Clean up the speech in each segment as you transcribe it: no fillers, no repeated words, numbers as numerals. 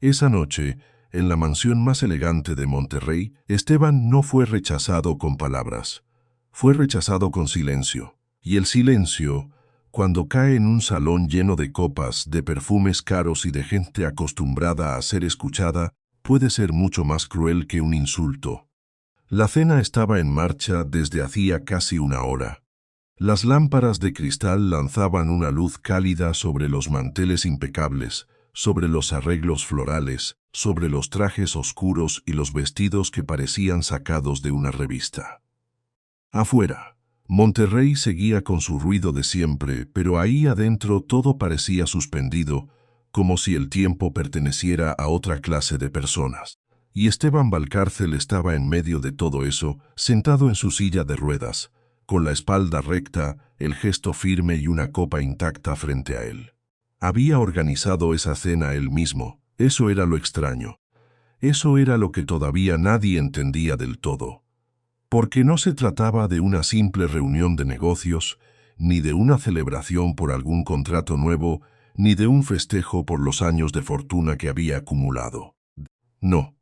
Esa noche, en la mansión más elegante de Monterrey, Esteban no fue rechazado con palabras. Fue rechazado con silencio. Y el silencio, cuando cae en un salón lleno de copas, de perfumes caros y de gente acostumbrada a ser escuchada, puede ser mucho más cruel que un insulto. La cena estaba en marcha desde hacía casi una hora. Las lámparas de cristal lanzaban una luz cálida sobre los manteles impecables, sobre los arreglos florales, sobre los trajes oscuros y los vestidos que parecían sacados de una revista. Afuera, Monterrey seguía con su ruido de siempre, pero ahí adentro todo parecía suspendido, como si el tiempo perteneciera a otra clase de personas. Y Esteban Valcárcel estaba en medio de todo eso, sentado en su silla de ruedas, con la espalda recta, el gesto firme y una copa intacta frente a él. Había organizado esa cena él mismo, eso era lo extraño. Eso era lo que todavía nadie entendía del todo. Porque no se trataba de una simple reunión de negocios, ni de una celebración por algún contrato nuevo, ni de un festejo por los años de fortuna que había acumulado. No.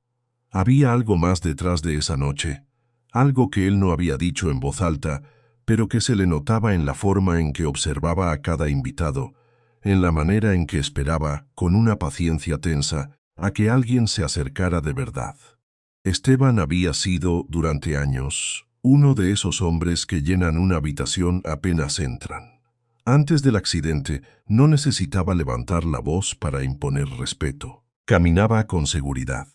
Había algo más detrás de esa noche, algo que él no había dicho en voz alta, pero que se le notaba en la forma en que observaba a cada invitado, en la manera en que esperaba, con una paciencia tensa, a que alguien se acercara de verdad. Esteban había sido, durante años, uno de esos hombres que llenan una habitación apenas entran. Antes del accidente, no necesitaba levantar la voz para imponer respeto. Caminaba con seguridad.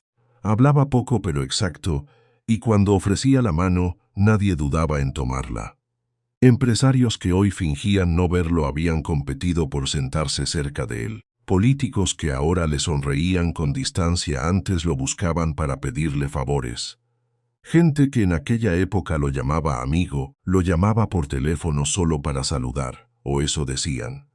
Hablaba poco pero exacto, y cuando ofrecía la mano, nadie dudaba en tomarla. Empresarios que hoy fingían no verlo habían competido por sentarse cerca de él. Políticos que ahora le sonreían con distancia antes lo buscaban para pedirle favores. Gente que en aquella época lo llamaba amigo, lo llamaba por teléfono solo para saludar, o eso decían.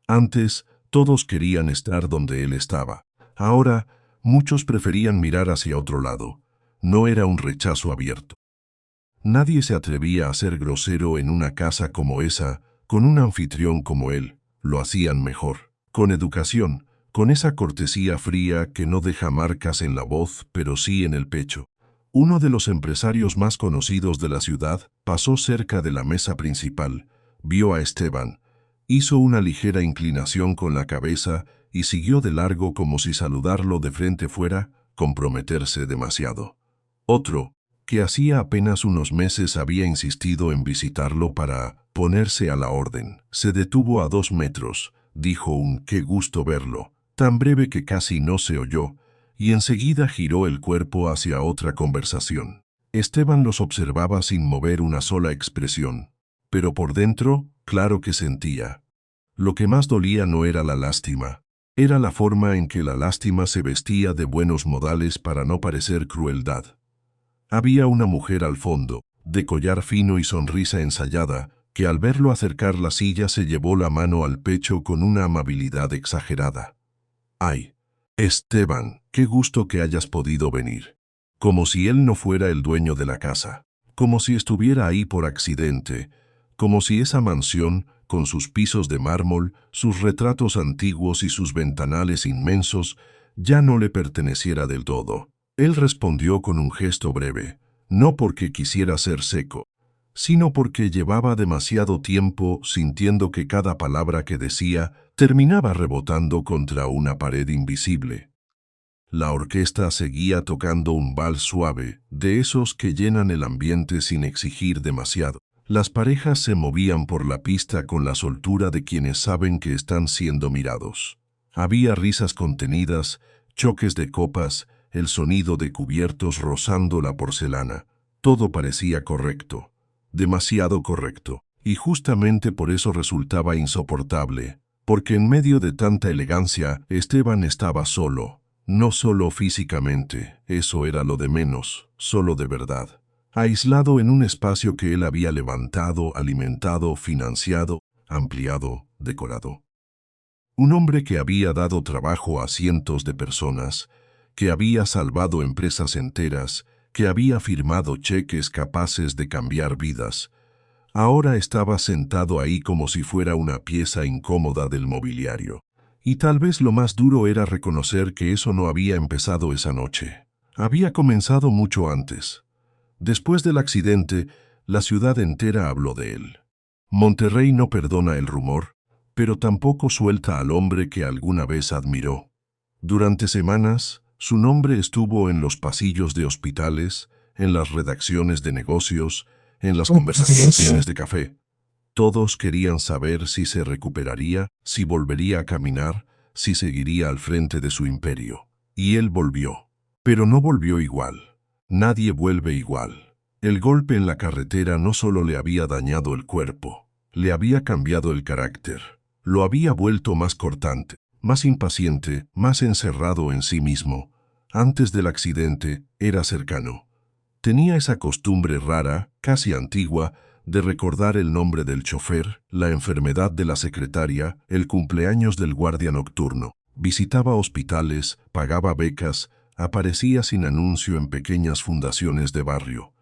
Antes, todos querían estar donde él estaba. Ahora, muchos preferían mirar hacia otro lado. No era un rechazo abierto. Nadie se atrevía a ser grosero en una casa como esa, con un anfitrión como él. Lo hacían mejor, con educación, con esa cortesía fría que no deja marcas en la voz, pero sí en el pecho. Uno de los empresarios más conocidos de la ciudad pasó cerca de la mesa principal, vio a Esteban, hizo una ligera inclinación con la cabeza y siguió de largo como si saludarlo de frente fuera comprometerse demasiado. Otro, que hacía apenas unos meses había insistido en visitarlo para ponerse a la orden, se detuvo a 2 metros, dijo un «qué gusto verlo», tan breve que casi no se oyó, y enseguida giró el cuerpo hacia otra conversación. Esteban los observaba sin mover una sola expresión, pero por dentro, claro que sentía. Lo que más dolía no era la lástima, era la forma en que la lástima se vestía de buenos modales para no parecer crueldad. Había una mujer al fondo, de collar fino y sonrisa ensayada, que al verlo acercar la silla se llevó la mano al pecho con una amabilidad exagerada. «Ay, Esteban, qué gusto que hayas podido venir». Como si él no fuera el dueño de la casa, como si estuviera ahí por accidente, como si esa mansión, con sus pisos de mármol, sus retratos antiguos y sus ventanales inmensos, ya no le perteneciera del todo. Él respondió con un gesto breve, no porque quisiera ser seco, sino porque llevaba demasiado tiempo sintiendo que cada palabra que decía terminaba rebotando contra una pared invisible. La orquesta seguía tocando un vals suave, de esos que llenan el ambiente sin exigir demasiado. Las parejas se movían por la pista con la soltura de quienes saben que están siendo mirados. Había risas contenidas, choques de copas, el sonido de cubiertos rozando la porcelana. Todo parecía correcto, demasiado correcto, y justamente por eso resultaba insoportable, porque en medio de tanta elegancia, Esteban estaba solo. No solo físicamente, eso era lo de menos, solo de verdad. Aislado en un espacio que él había levantado, alimentado, financiado, ampliado, decorado. Un hombre que había dado trabajo a cientos de personas, que había salvado empresas enteras, que había firmado cheques capaces de cambiar vidas, ahora estaba sentado ahí como si fuera una pieza incómoda del mobiliario. Y tal vez lo más duro era reconocer que eso no había empezado esa noche. Había comenzado mucho antes. Después del accidente, la ciudad entera habló de él. Monterrey no perdona el rumor, pero tampoco suelta al hombre que alguna vez admiró. Durante semanas, su nombre estuvo en los pasillos de hospitales, en las redacciones de negocios, en las conversaciones de café. Todos querían saber si se recuperaría, si volvería a caminar, si seguiría al frente de su imperio. Y él volvió. Pero no volvió igual. Nadie vuelve igual. El golpe en la carretera no solo le había dañado el cuerpo, le había cambiado el carácter. Lo había vuelto más cortante, más impaciente, más encerrado en sí mismo. Antes del accidente, era cercano. Tenía esa costumbre rara, casi antigua, de recordar el nombre del chofer, la enfermedad de la secretaria, el cumpleaños del guardia nocturno. Visitaba hospitales, pagaba becas, aparecía sin anuncio en pequeñas fundaciones de barrio.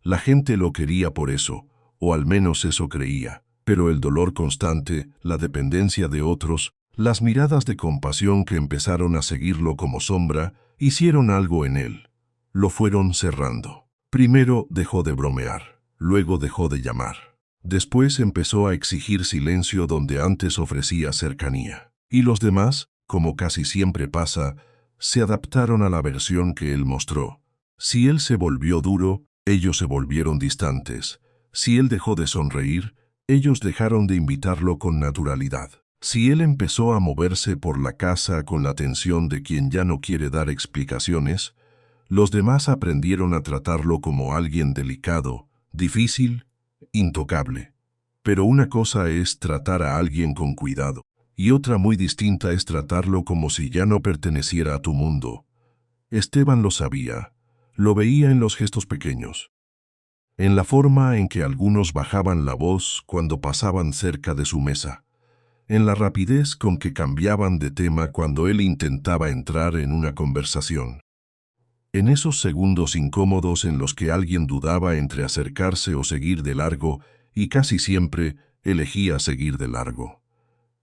La gente lo quería por eso, o al menos eso creía, pero el dolor constante, la dependencia de otros, las miradas de compasión que empezaron a seguirlo como sombra, hicieron algo en él. Lo fueron cerrando. Primero dejó de bromear, luego dejó de llamar. Después empezó a exigir silencio donde antes ofrecía cercanía. Y los demás, como casi siempre pasa, se adaptaron a la versión que él mostró. Si él se volvió duro, ellos se volvieron distantes. Si él dejó de sonreír, ellos dejaron de invitarlo con naturalidad. Si él empezó a moverse por la casa con la tensión de quien ya no quiere dar explicaciones, los demás aprendieron a tratarlo como alguien delicado, difícil, intocable. Pero una cosa es tratar a alguien con cuidado, y otra muy distinta es tratarlo como si ya no perteneciera a tu mundo. Esteban lo sabía, lo veía en los gestos pequeños, en la forma en que algunos bajaban la voz cuando pasaban cerca de su mesa, en la rapidez con que cambiaban de tema cuando él intentaba entrar en una conversación. En esos segundos incómodos en los que alguien dudaba entre acercarse o seguir de largo, y casi siempre elegía seguir de largo.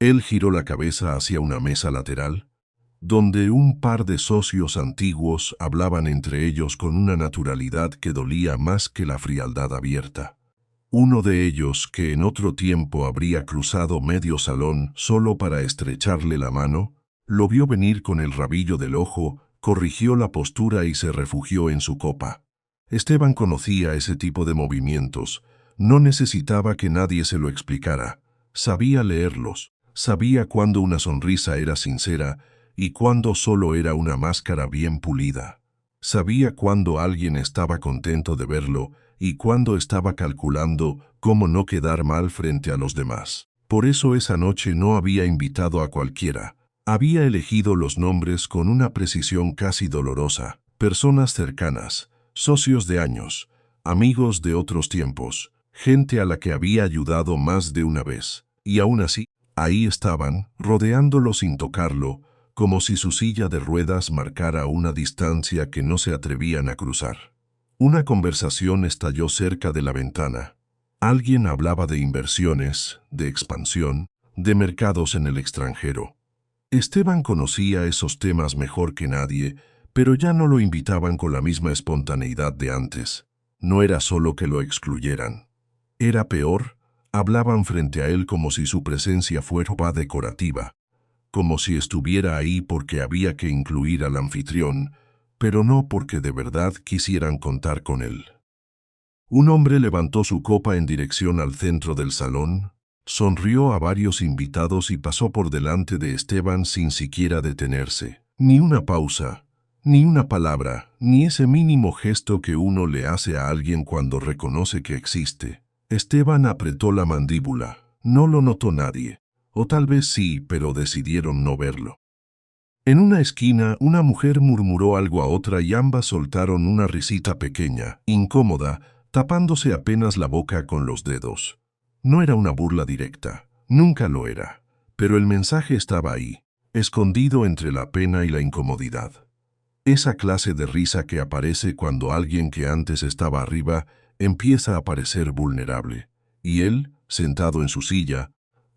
Él giró la cabeza hacia una mesa lateral, donde un par de socios antiguos hablaban entre ellos con una naturalidad que dolía más que la frialdad abierta. Uno de ellos, que en otro tiempo habría cruzado medio salón solo para estrecharle la mano, lo vio venir con el rabillo del ojo, corrigió la postura y se refugió en su copa. Esteban conocía ese tipo de movimientos, no necesitaba que nadie se lo explicara, sabía leerlos, sabía cuándo una sonrisa era sincera y cuándo solo era una máscara bien pulida. Sabía cuándo alguien estaba contento de verlo y cuándo estaba calculando cómo no quedar mal frente a los demás. Por eso esa noche no había invitado a cualquiera. Había elegido los nombres con una precisión casi dolorosa, personas cercanas, socios de años, amigos de otros tiempos, gente a la que había ayudado más de una vez. Y aún así, ahí estaban, rodeándolo sin tocarlo, como si su silla de ruedas marcara una distancia que no se atrevían a cruzar. Una conversación estalló cerca de la ventana. Alguien hablaba de inversiones, de expansión, de mercados en el extranjero. Esteban conocía esos temas mejor que nadie, pero ya no lo invitaban con la misma espontaneidad de antes. No era solo que lo excluyeran. Era peor, hablaban frente a él como si su presencia fuera decorativa, como si estuviera ahí porque había que incluir al anfitrión, pero no porque de verdad quisieran contar con él. Un hombre levantó su copa en dirección al centro del salón, sonrió a varios invitados y pasó por delante de Esteban sin siquiera detenerse. Ni una pausa, ni una palabra, ni ese mínimo gesto que uno le hace a alguien cuando reconoce que existe. Esteban apretó la mandíbula. No lo notó nadie. O tal vez sí, pero decidieron no verlo. En una esquina, una mujer murmuró algo a otra y ambas soltaron una risita pequeña, incómoda, tapándose apenas la boca con los dedos. No era una burla directa, nunca lo era, pero el mensaje estaba ahí, escondido entre la pena y la incomodidad. Esa clase de risa que aparece cuando alguien que antes estaba arriba empieza a parecer vulnerable, y él, sentado en su silla,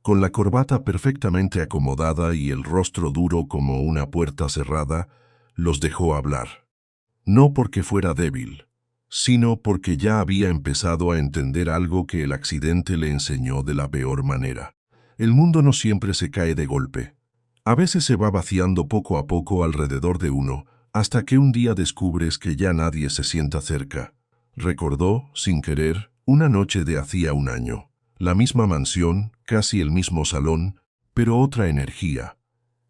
con la corbata perfectamente acomodada y el rostro duro como una puerta cerrada, los dejó hablar. No porque fuera débil, sino porque ya había empezado a entender algo que el accidente le enseñó de la peor manera. El mundo no siempre se cae de golpe. A veces se va vaciando poco a poco alrededor de uno, hasta que un día descubres que ya nadie se sienta cerca. Recordó, sin querer, una noche de hacía un año. La misma mansión, casi el mismo salón, pero otra energía.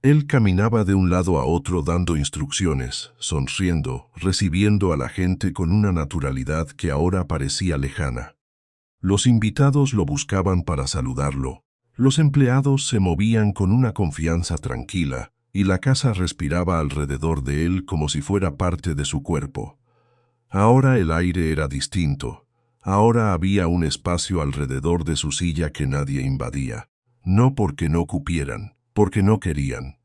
Él caminaba de un lado a otro dando instrucciones, sonriendo, recibiendo a la gente con una naturalidad que ahora parecía lejana. Los invitados lo buscaban para saludarlo. Los empleados se movían con una confianza tranquila, y la casa respiraba alrededor de él como si fuera parte de su cuerpo. Ahora el aire era distinto. Ahora había un espacio alrededor de su silla que nadie invadía. No porque no cupieran, porque no querían.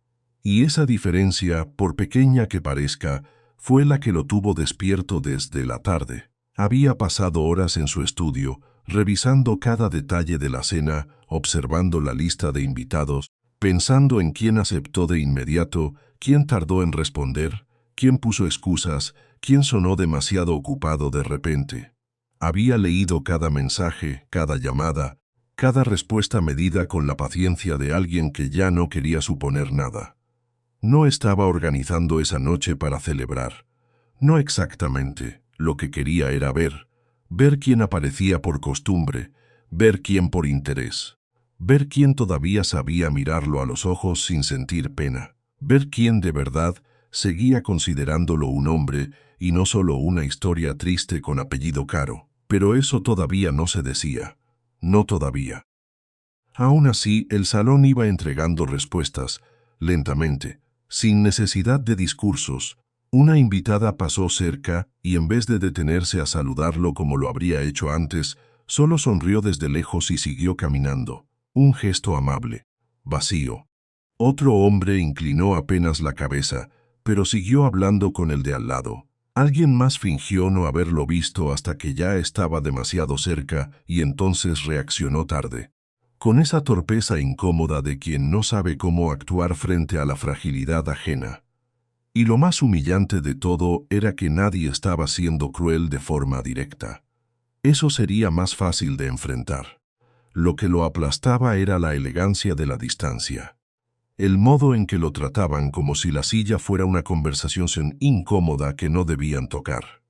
Y esa diferencia, por pequeña que parezca, fue la que lo tuvo despierto desde la tarde. Había pasado horas en su estudio, revisando cada detalle de la cena, observando la lista de invitados, pensando en quién aceptó de inmediato, quién tardó en responder, quién puso excusas, quién sonó demasiado ocupado de repente. Había leído cada mensaje, cada llamada, cada respuesta medida con la paciencia de alguien que ya no quería suponer nada. No estaba organizando esa noche para celebrar. No exactamente. Lo que quería era ver quién aparecía por costumbre, ver quién por interés, ver quién todavía sabía mirarlo a los ojos sin sentir pena, ver quién de verdad seguía considerándolo un hombre y no solo una historia triste con apellido Caro. Pero eso todavía no se decía. No todavía. Aún así, el salón iba entregando respuestas, lentamente, sin necesidad de discursos. Una invitada pasó cerca y en vez de detenerse a saludarlo como lo habría hecho antes, solo sonrió desde lejos y siguió caminando. Un gesto amable, vacío. Otro hombre inclinó apenas la cabeza, pero siguió hablando con el de al lado. Alguien más fingió no haberlo visto hasta que ya estaba demasiado cerca y entonces reaccionó tarde. Con esa torpeza incómoda de quien no sabe cómo actuar frente a la fragilidad ajena. Y lo más humillante de todo era que nadie estaba siendo cruel de forma directa. Eso sería más fácil de enfrentar. Lo que lo aplastaba era la elegancia de la distancia. El modo en que lo trataban como si la silla fuera una conversación incómoda que no debían tocar.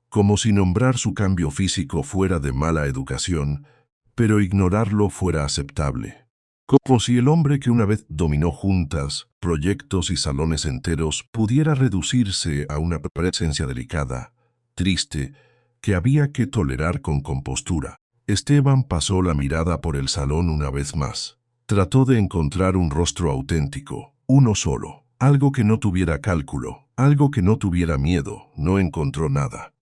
Como si nombrar su cambio físico fuera de mala educación, pero ignorarlo fuera aceptable. Como si el hombre que una vez dominó juntas, proyectos y salones enteros pudiera reducirse a una presencia delicada, triste, que había que tolerar con compostura. Esteban pasó la mirada por el salón una vez más. Trató de encontrar un rostro auténtico, uno solo, algo que no tuviera cálculo, algo que no tuviera miedo. No encontró nada.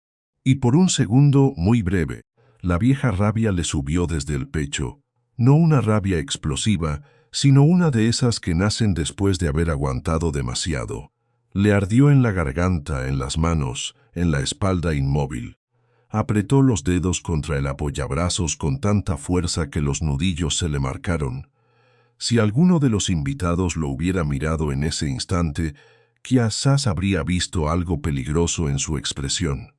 Y por un segundo muy breve, la vieja rabia le subió desde el pecho. No una rabia explosiva, sino una de esas que nacen después de haber aguantado demasiado. Le ardió en la garganta, en las manos, en la espalda inmóvil. Apretó los dedos contra el apoyabrazos con tanta fuerza que los nudillos se le marcaron. Si alguno de los invitados lo hubiera mirado en ese instante, quizás habría visto algo peligroso en su expresión.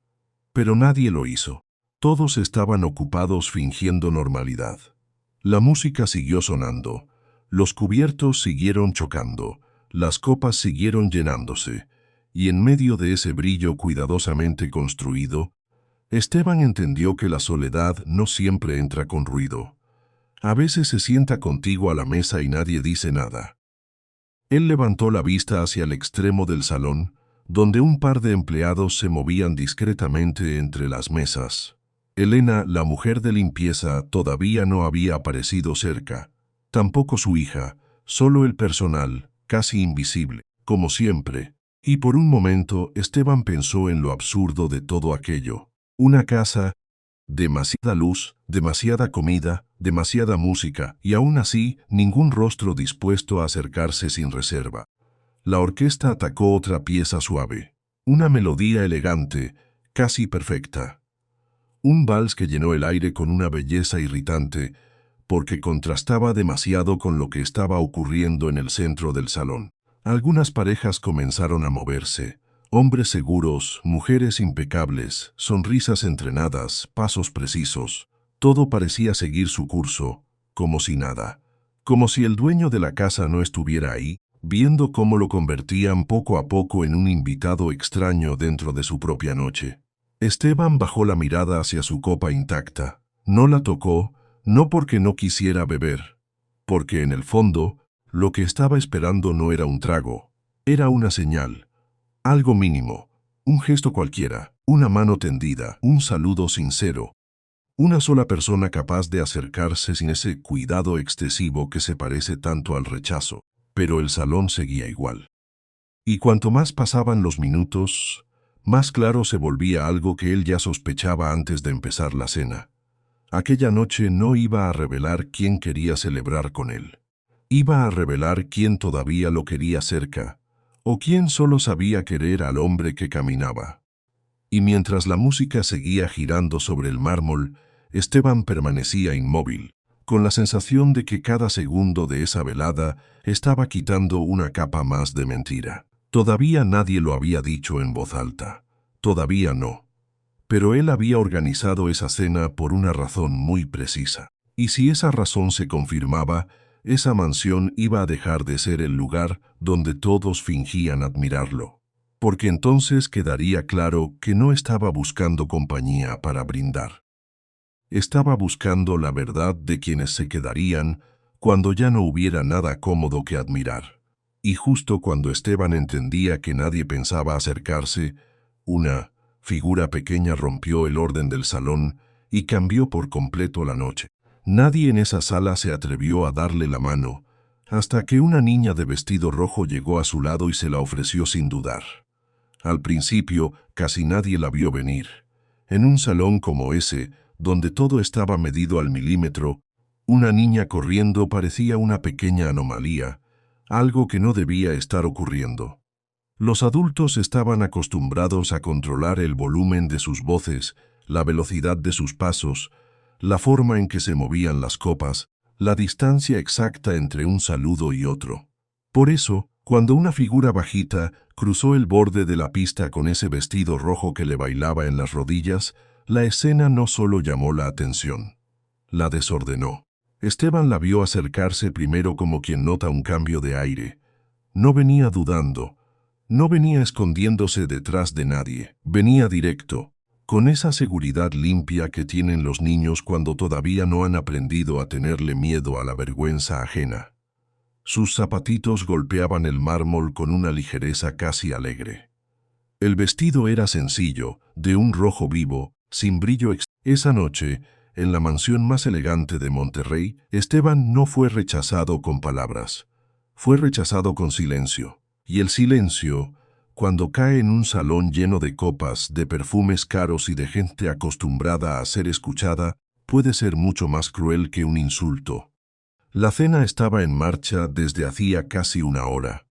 Pero nadie lo hizo. Todos estaban ocupados fingiendo normalidad. La música siguió sonando, los cubiertos siguieron chocando, las copas siguieron llenándose, y en medio de ese brillo cuidadosamente construido, Esteban entendió que la soledad no siempre entra con ruido. A veces se sienta contigo a la mesa y nadie dice nada. Él levantó la vista hacia el extremo del salón, donde un par de empleados se movían discretamente entre las mesas. Elena, la mujer de limpieza, todavía no había aparecido cerca. Tampoco su hija, solo el personal, casi invisible, como siempre. Y por un momento Esteban pensó en lo absurdo de todo aquello. Una casa, demasiada luz, demasiada comida, demasiada música, y aún así, ningún rostro dispuesto a acercarse sin reserva. La orquesta atacó otra pieza suave. Una melodía elegante, casi perfecta. Un vals que llenó el aire con una belleza irritante, porque contrastaba demasiado con lo que estaba ocurriendo en el centro del salón. Algunas parejas comenzaron a moverse, hombres seguros, mujeres impecables, sonrisas entrenadas, pasos precisos. Todo parecía seguir su curso, como si nada. Como si el dueño de la casa no estuviera ahí, viendo cómo lo convertían poco a poco en un invitado extraño dentro de su propia noche. Esteban bajó la mirada hacia su copa intacta. No la tocó, no porque no quisiera beber, porque en el fondo, lo que estaba esperando no era un trago, era una señal, algo mínimo, un gesto cualquiera, una mano tendida, un saludo sincero. Una sola persona capaz de acercarse sin ese cuidado excesivo que se parece tanto al rechazo. Pero el salón seguía igual. Y cuanto más pasaban los minutos, más claro se volvía algo que él ya sospechaba antes de empezar la cena. Aquella noche no iba a revelar quién quería celebrar con él. Iba a revelar quién todavía lo quería cerca, o quién solo sabía querer al hombre que caminaba. Y mientras la música seguía girando sobre el mármol, Esteban permanecía inmóvil, con la sensación de que cada segundo de esa velada estaba quitando una capa más de mentira. Todavía nadie lo había dicho en voz alta. Todavía no. Pero él había organizado esa cena por una razón muy precisa. Y si esa razón se confirmaba, esa mansión iba a dejar de ser el lugar donde todos fingían admirarlo. Porque entonces quedaría claro que no estaba buscando compañía para brindar. Estaba buscando la verdad de quienes se quedarían cuando ya no hubiera nada cómodo que admirar. Y justo cuando Esteban entendía que nadie pensaba acercarse, una figura pequeña rompió el orden del salón y cambió por completo la noche. Nadie en esa sala se atrevió a darle la mano, hasta que una niña de vestido rojo llegó a su lado y se la ofreció sin dudar. Al principio, casi nadie la vio venir. En un salón como ese, donde todo estaba medido al milímetro, una niña corriendo parecía una pequeña anomalía, algo que no debía estar ocurriendo. Los adultos estaban acostumbrados a controlar el volumen de sus voces, la velocidad de sus pasos, la forma en que se movían las copas, la distancia exacta entre un saludo y otro. Por eso, cuando una figura bajita cruzó el borde de la pista con ese vestido rojo que le bailaba en las rodillas, la escena no solo llamó la atención, la desordenó. Esteban la vio acercarse primero como quien nota un cambio de aire. No venía dudando, no venía escondiéndose detrás de nadie, venía directo, con esa seguridad limpia que tienen los niños cuando todavía no han aprendido a tenerle miedo a la vergüenza ajena. Sus zapatitos golpeaban el mármol con una ligereza casi alegre. El vestido era sencillo, de un rojo vivo, sin brillo. Esa noche, en la mansión más elegante de Monterrey, Esteban no fue rechazado con palabras. Fue rechazado con silencio. Y el silencio, cuando cae en un salón lleno de copas, de perfumes caros y de gente acostumbrada a ser escuchada, puede ser mucho más cruel que un insulto. La cena estaba en marcha desde hacía casi una hora.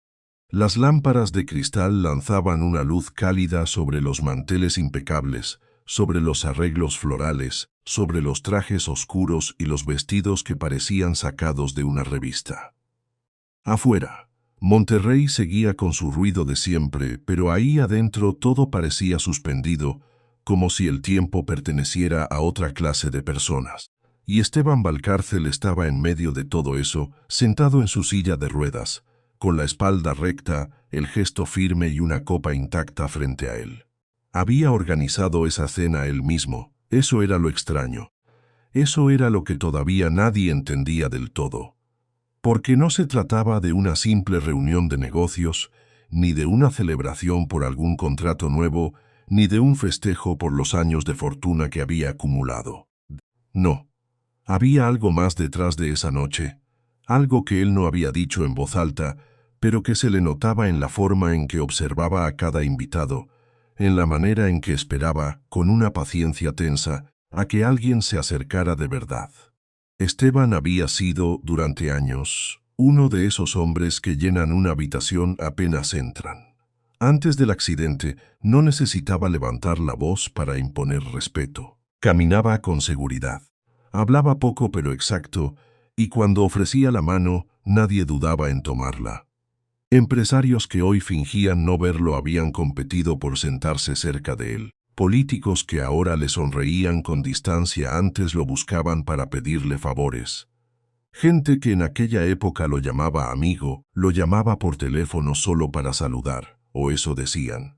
Las lámparas de cristal lanzaban una luz cálida sobre los manteles impecables, sobre los arreglos florales, sobre los trajes oscuros y los vestidos que parecían sacados de una revista. Afuera, Monterrey seguía con su ruido de siempre, pero ahí adentro todo parecía suspendido, como si el tiempo perteneciera a otra clase de personas. Y Esteban Valcárcel estaba en medio de todo eso, sentado en su silla de ruedas, con la espalda recta, el gesto firme y una copa intacta frente a él. Había organizado esa cena él mismo, eso era lo extraño. Eso era lo que todavía nadie entendía del todo. Porque no se trataba de una simple reunión de negocios, ni de una celebración por algún contrato nuevo, ni de un festejo por los años de fortuna que había acumulado. No. Había algo más detrás de esa noche, algo que él no había dicho en voz alta, pero que se le notaba en la forma en que observaba a cada invitado, en la manera en que esperaba, con una paciencia tensa, a que alguien se acercara de verdad. Esteban había sido, durante años, uno de esos hombres que llenan una habitación apenas entran. Antes del accidente, no necesitaba levantar la voz para imponer respeto. Caminaba con seguridad. Hablaba poco pero exacto, y cuando ofrecía la mano, nadie dudaba en tomarla. Empresarios que hoy fingían no verlo habían competido por sentarse cerca de él. Políticos que ahora le sonreían con distancia antes lo buscaban para pedirle favores. Gente que en aquella época lo llamaba amigo, lo llamaba por teléfono solo para saludar, o eso decían.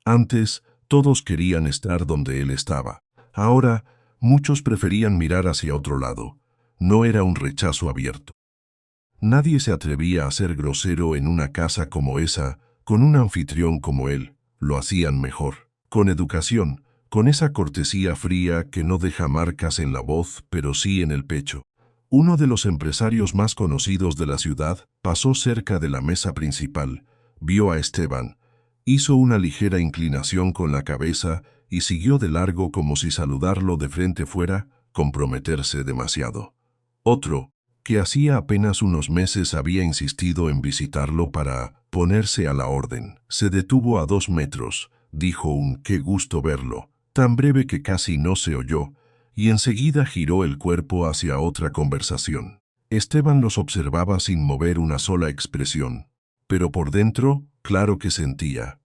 Antes, todos querían estar donde él estaba. Ahora, muchos preferían mirar hacia otro lado. No era un rechazo abierto. Nadie se atrevía a ser grosero en una casa como esa, con un anfitrión como él. Lo hacían mejor, con educación, con esa cortesía fría que no deja marcas en la voz, pero sí en el pecho. Uno de los empresarios más conocidos de la ciudad pasó cerca de la mesa principal, vio a Esteban, hizo una ligera inclinación con la cabeza y siguió de largo como si saludarlo de frente fuera comprometerse demasiado. Otro, que hacía apenas unos meses había insistido en visitarlo para ponerse a la orden, se detuvo a 2 metros, dijo un «qué gusto verlo», tan breve que casi no se oyó, y enseguida giró el cuerpo hacia otra conversación. Esteban los observaba sin mover una sola expresión, pero por dentro, claro que sentía.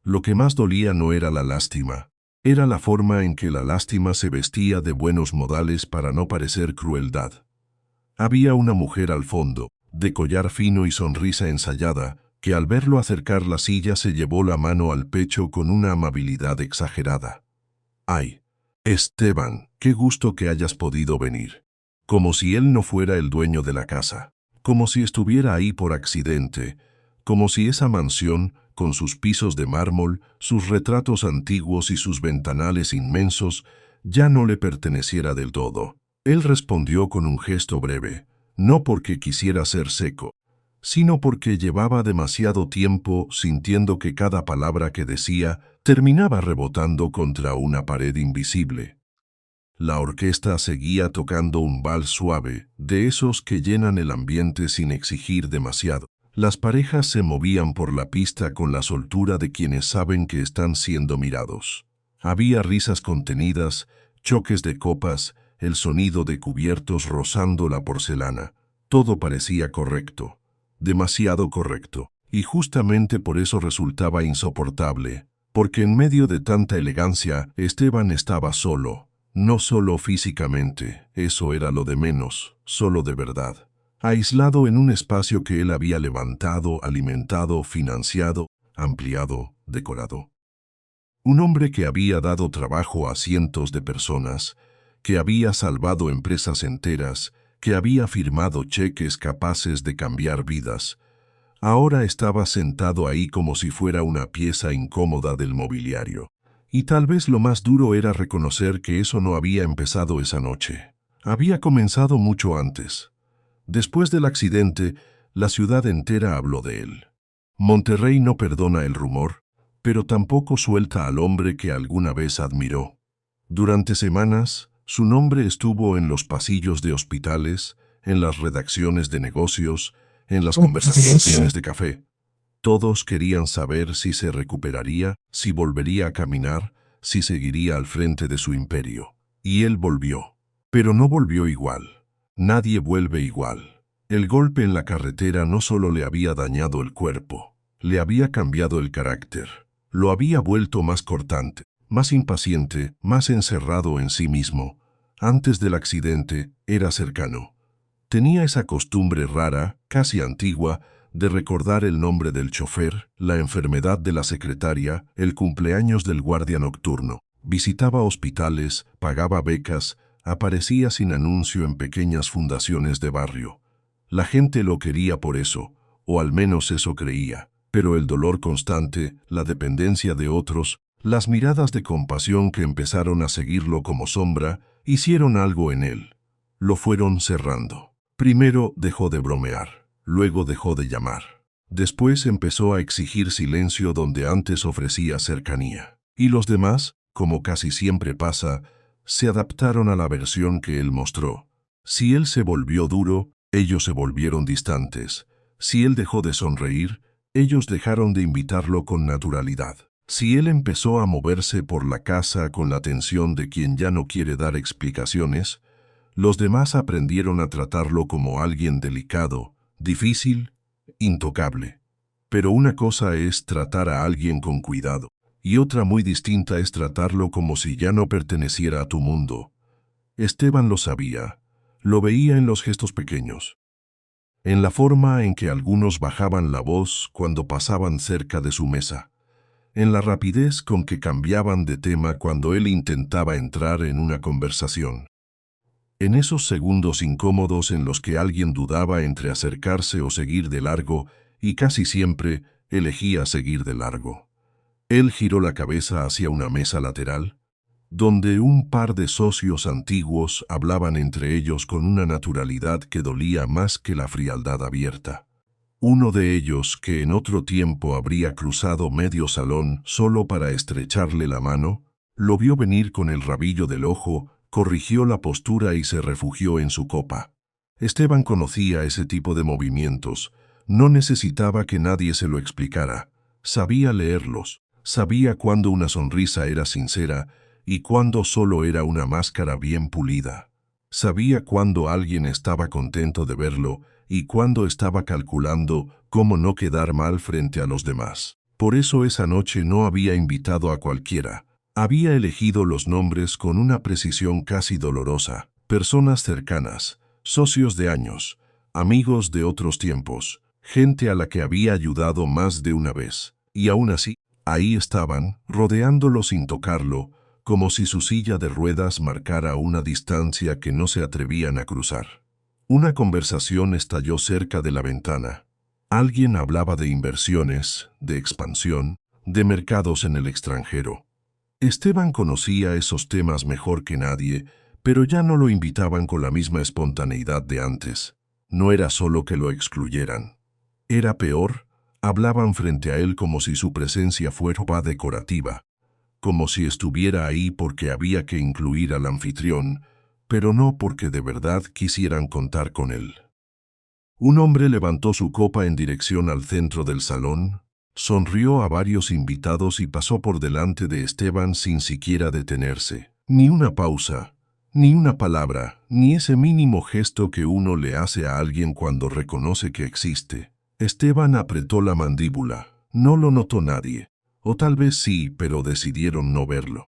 Lo que más dolía no era la lástima, era la forma en que la lástima se vestía de buenos modales para no parecer crueldad. Había una mujer al fondo, de collar fino y sonrisa ensayada, que al verlo acercar la silla se llevó la mano al pecho con una amabilidad exagerada. «Ay, Esteban, qué gusto que hayas podido venir». Como si él no fuera el dueño de la casa, como si estuviera ahí por accidente, como si esa mansión, con sus pisos de mármol, sus retratos antiguos y sus ventanales inmensos, ya no le perteneciera del todo. Él respondió con un gesto breve, no porque quisiera ser seco, sino porque llevaba demasiado tiempo sintiendo que cada palabra que decía terminaba rebotando contra una pared invisible. La orquesta seguía tocando un vals suave, de esos que llenan el ambiente sin exigir demasiado. Las parejas se movían por la pista con la soltura de quienes saben que están siendo mirados. Había risas contenidas, choques de copas, el sonido de cubiertos rozando la porcelana. Todo parecía correcto, demasiado correcto, y justamente por eso resultaba insoportable, porque en medio de tanta elegancia, Esteban estaba solo. No solo físicamente, eso era lo de menos, solo de verdad. Aislado en un espacio que él había levantado, alimentado, financiado, ampliado, decorado. Un hombre que había dado trabajo a cientos de personas, que había salvado empresas enteras, que había firmado cheques capaces de cambiar vidas, ahora estaba sentado ahí como si fuera una pieza incómoda del mobiliario. Y tal vez lo más duro era reconocer que eso no había empezado esa noche. Había comenzado mucho antes. Después del accidente, la ciudad entera habló de él. Monterrey no perdona el rumor, pero tampoco suelta al hombre que alguna vez admiró. Durante semanas, su nombre estuvo en los pasillos de hospitales, en las redacciones de negocios, en las conversaciones de café. Todos querían saber si se recuperaría, si volvería a caminar, si seguiría al frente de su imperio. Y él volvió. Pero no volvió igual. Nadie vuelve igual. El golpe en la carretera no solo le había dañado el cuerpo, le había cambiado el carácter. Lo había vuelto más cortante, más impaciente, más encerrado en sí mismo. Antes del accidente era cercano. Tenía esa costumbre rara, casi antigua, de recordar el nombre del chofer, la enfermedad de la secretaria, el cumpleaños del guardia nocturno. Visitaba hospitales, pagaba becas, aparecía sin anuncio en pequeñas fundaciones de barrio. La gente lo quería por eso, o al menos eso creía, pero el dolor constante, la dependencia de otros, las miradas de compasión que empezaron a seguirlo como sombra, hicieron algo en él. Lo fueron cerrando. Primero dejó de bromear. Luego dejó de llamar. Después empezó a exigir silencio donde antes ofrecía cercanía. Y los demás, como casi siempre pasa, se adaptaron a la versión que él mostró. Si él se volvió duro, ellos se volvieron distantes. Si él dejó de sonreír, ellos dejaron de invitarlo con naturalidad. Si él empezó a moverse por la casa con la tensión de quien ya no quiere dar explicaciones, Los demás aprendieron a tratarlo como alguien delicado, difícil, intocable. Pero una cosa es tratar a alguien con cuidado, y otra muy distinta es tratarlo como si ya no perteneciera a tu mundo. Esteban lo sabía, lo veía en los gestos pequeños, en la forma en que algunos bajaban la voz cuando pasaban cerca de su mesa, en la rapidez con que cambiaban de tema cuando él intentaba entrar en una conversación. En esos segundos incómodos en los que alguien dudaba entre acercarse o seguir de largo, y casi siempre elegía seguir de largo. Él giró la cabeza hacia una mesa lateral, donde un par de socios antiguos hablaban entre ellos con una naturalidad que dolía más que la frialdad abierta. Uno de ellos, que en otro tiempo habría cruzado medio salón solo para estrecharle la mano, lo vio venir con el rabillo del ojo, corrigió la postura y se refugió en su copa. Esteban conocía ese tipo de movimientos, no necesitaba que nadie se lo explicara, sabía leerlos, sabía cuándo una sonrisa era sincera y cuándo solo era una máscara bien pulida. Sabía cuándo alguien estaba contento de verlo y cuándo estaba calculando cómo no quedar mal frente a los demás. Por eso esa noche no había invitado a cualquiera. Había elegido los nombres con una precisión casi dolorosa. Personas cercanas, socios de años, amigos de otros tiempos, gente a la que había ayudado más de una vez. Y aún así, ahí estaban, rodeándolo sin tocarlo, como si su silla de ruedas marcara una distancia que no se atrevían a cruzar. Una conversación estalló cerca de la ventana. Alguien hablaba de inversiones, de expansión, de mercados en el extranjero. Esteban conocía esos temas mejor que nadie, pero ya no lo invitaban con la misma espontaneidad de antes. No era solo que lo excluyeran. Era peor, hablaban frente a él como si su presencia fuera decorativa, como si estuviera ahí porque había que incluir al anfitrión, pero no porque de verdad quisieran contar con él. Un hombre levantó su copa en dirección al centro del salón, sonrió a varios invitados y pasó por delante de Esteban sin siquiera detenerse. Ni una pausa, ni una palabra, ni ese mínimo gesto que uno le hace a alguien cuando reconoce que existe. Esteban apretó la mandíbula. No lo notó nadie. O tal vez sí, pero decidieron no verlo.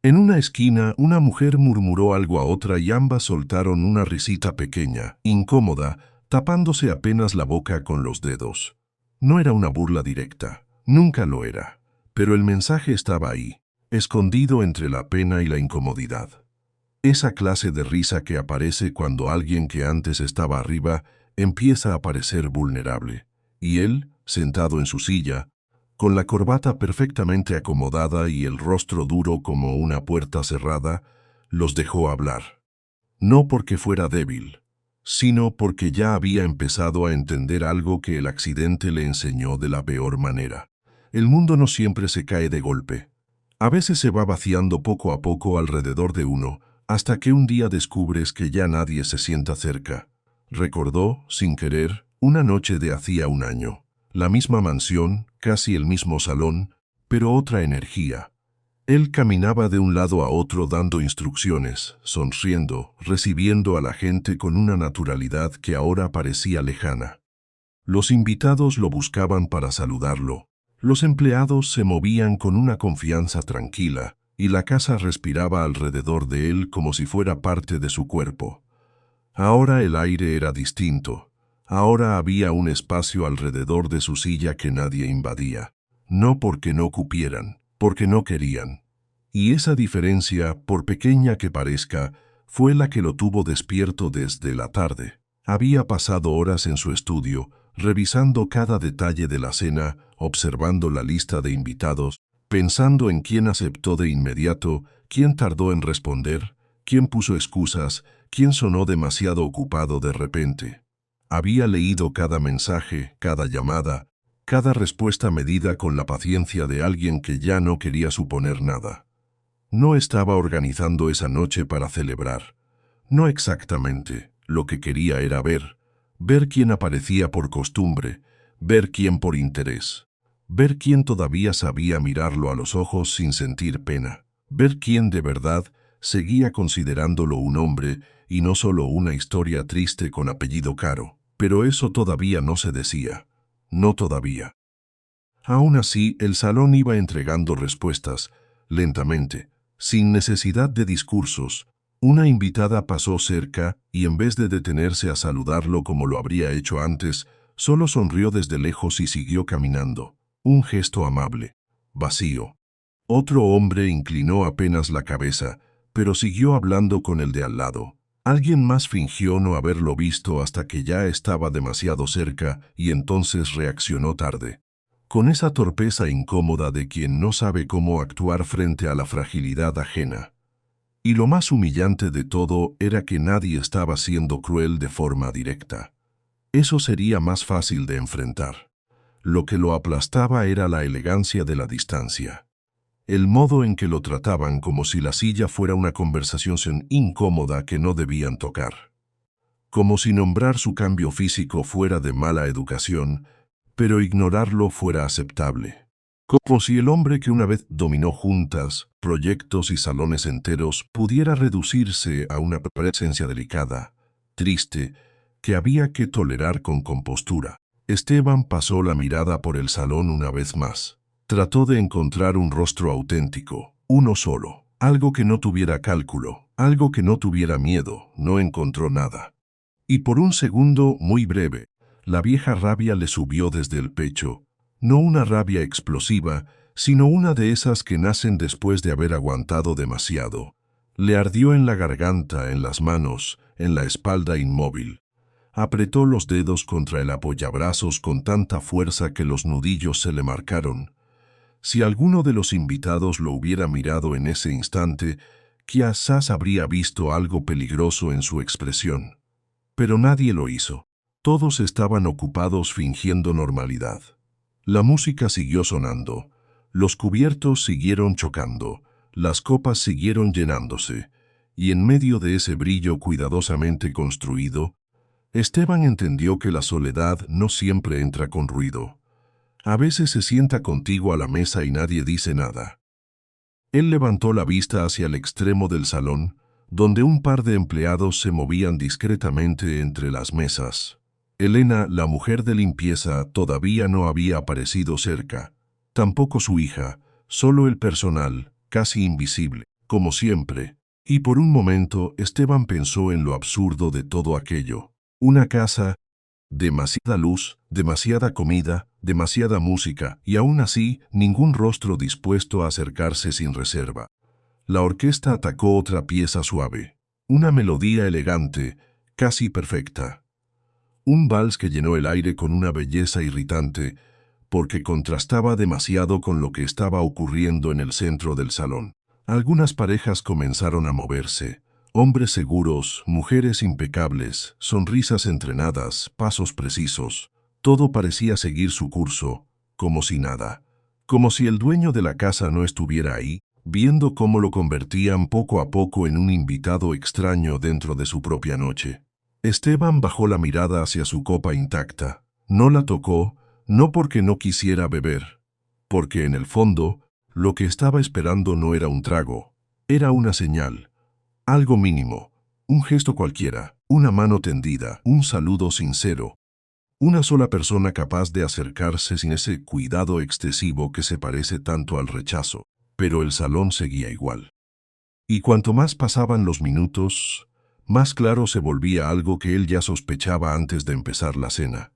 En una esquina, una mujer murmuró algo a otra y ambas soltaron una risita pequeña, incómoda, tapándose apenas la boca con los dedos. No era una burla directa, nunca lo era, pero el mensaje estaba ahí, escondido entre la pena y la incomodidad. Esa clase de risa que aparece cuando alguien que antes estaba arriba empieza a parecer vulnerable, y él, sentado en su silla, con la corbata perfectamente acomodada y el rostro duro como una puerta cerrada, los dejó hablar. No porque fuera débil, sino porque ya había empezado a entender algo que el accidente le enseñó de la peor manera. El mundo no siempre se cae de golpe. A veces se va vaciando poco a poco alrededor de uno, hasta que un día descubres que ya nadie se sienta cerca. Recordó, sin querer, una noche de hacía un año. La misma mansión, casi el mismo salón, pero otra energía. Él caminaba de un lado a otro dando instrucciones, sonriendo, recibiendo a la gente con una naturalidad que ahora parecía lejana. Los invitados lo buscaban para saludarlo. Los empleados se movían con una confianza tranquila, y la casa respiraba alrededor de él como si fuera parte de su cuerpo. Ahora el aire era distinto. Ahora había un espacio alrededor de su silla que nadie invadía. No porque no cupieran, porque no querían. Y esa diferencia, por pequeña que parezca, fue la que lo tuvo despierto desde la tarde. Había pasado horas en su estudio, revisando cada detalle de la cena, observando la lista de invitados, pensando en quién aceptó de inmediato, quién tardó en responder, quién puso excusas, quién sonó demasiado ocupado de repente. Había leído cada mensaje, cada llamada, cada respuesta medida con la paciencia de alguien que ya no quería suponer nada. No estaba organizando esa noche para celebrar. No exactamente. Lo que quería era ver quién aparecía por costumbre, ver quién por interés, ver quién todavía sabía mirarlo a los ojos sin sentir pena, ver quién de verdad Seguía considerándolo un hombre y no solo una historia triste con apellido Caro. Pero eso todavía no se decía. No todavía. Aún así, el salón iba entregando respuestas, lentamente, sin necesidad de discursos. Una invitada pasó cerca y en vez de detenerse a saludarlo como lo habría hecho antes, solo sonrió desde lejos y siguió caminando. Un gesto amable, vacío. Otro hombre inclinó apenas la cabeza, pero siguió hablando con el de al lado. Alguien más fingió no haberlo visto hasta que ya estaba demasiado cerca y entonces reaccionó tarde. Con esa torpeza incómoda de quien no sabe cómo actuar frente a la fragilidad ajena. Y lo más humillante de todo era que nadie estaba siendo cruel de forma directa. Eso sería más fácil de enfrentar. Lo que lo aplastaba era la elegancia de la distancia. El modo en que lo trataban como si la silla fuera una conversación incómoda que no debían tocar. Como si nombrar su cambio físico fuera de mala educación, pero ignorarlo fuera aceptable. Como si el hombre que una vez dominó juntas, proyectos y salones enteros pudiera reducirse a una presencia delicada, triste, que había que tolerar con compostura. Esteban pasó la mirada por el salón una vez más. Trató de encontrar un rostro auténtico, uno solo, algo que no tuviera cálculo, algo que no tuviera miedo. No encontró nada. Y por un segundo muy breve, la vieja rabia le subió desde el pecho, no una rabia explosiva, sino una de esas que nacen después de haber aguantado demasiado. Le ardió en la garganta, en las manos, en la espalda inmóvil. Apretó los dedos contra el apoyabrazos con tanta fuerza que los nudillos se le marcaron. Si alguno de los invitados lo hubiera mirado en ese instante, quizás habría visto algo peligroso en su expresión. Pero nadie lo hizo. Todos estaban ocupados fingiendo normalidad. La música siguió sonando, los cubiertos siguieron chocando, las copas siguieron llenándose, y en medio de ese brillo cuidadosamente construido, Esteban entendió que la soledad no siempre entra con ruido. A veces se sienta contigo a la mesa y nadie dice nada. Él levantó la vista hacia el extremo del salón, donde un par de empleados se movían discretamente entre las mesas. Elena, la mujer de limpieza, todavía no había aparecido cerca. Tampoco su hija, solo el personal, casi invisible, como siempre. Y por un momento Esteban pensó en lo absurdo de todo aquello. Una casa, demasiada luz, demasiada comida, demasiada música, y aún así, ningún rostro dispuesto a acercarse sin reserva. La orquesta atacó otra pieza suave. Una melodía elegante, casi perfecta. Un vals que llenó el aire con una belleza irritante, porque contrastaba demasiado con lo que estaba ocurriendo en el centro del salón. Algunas parejas comenzaron a moverse. Hombres seguros, mujeres impecables, sonrisas entrenadas, pasos precisos. Todo parecía seguir su curso, como si nada. Como si el dueño de la casa no estuviera ahí, viendo cómo lo convertían poco a poco en un invitado extraño dentro de su propia noche. Esteban bajó la mirada hacia su copa intacta. No la tocó, no porque no quisiera beber, porque en el fondo, lo que estaba esperando no era un trago, era una señal. Algo mínimo, un gesto cualquiera, una mano tendida, un saludo sincero. Una sola persona capaz de acercarse sin ese cuidado excesivo que se parece tanto al rechazo. Pero el salón seguía igual. Y cuanto más pasaban los minutos, más claro se volvía algo que él ya sospechaba antes de empezar la cena.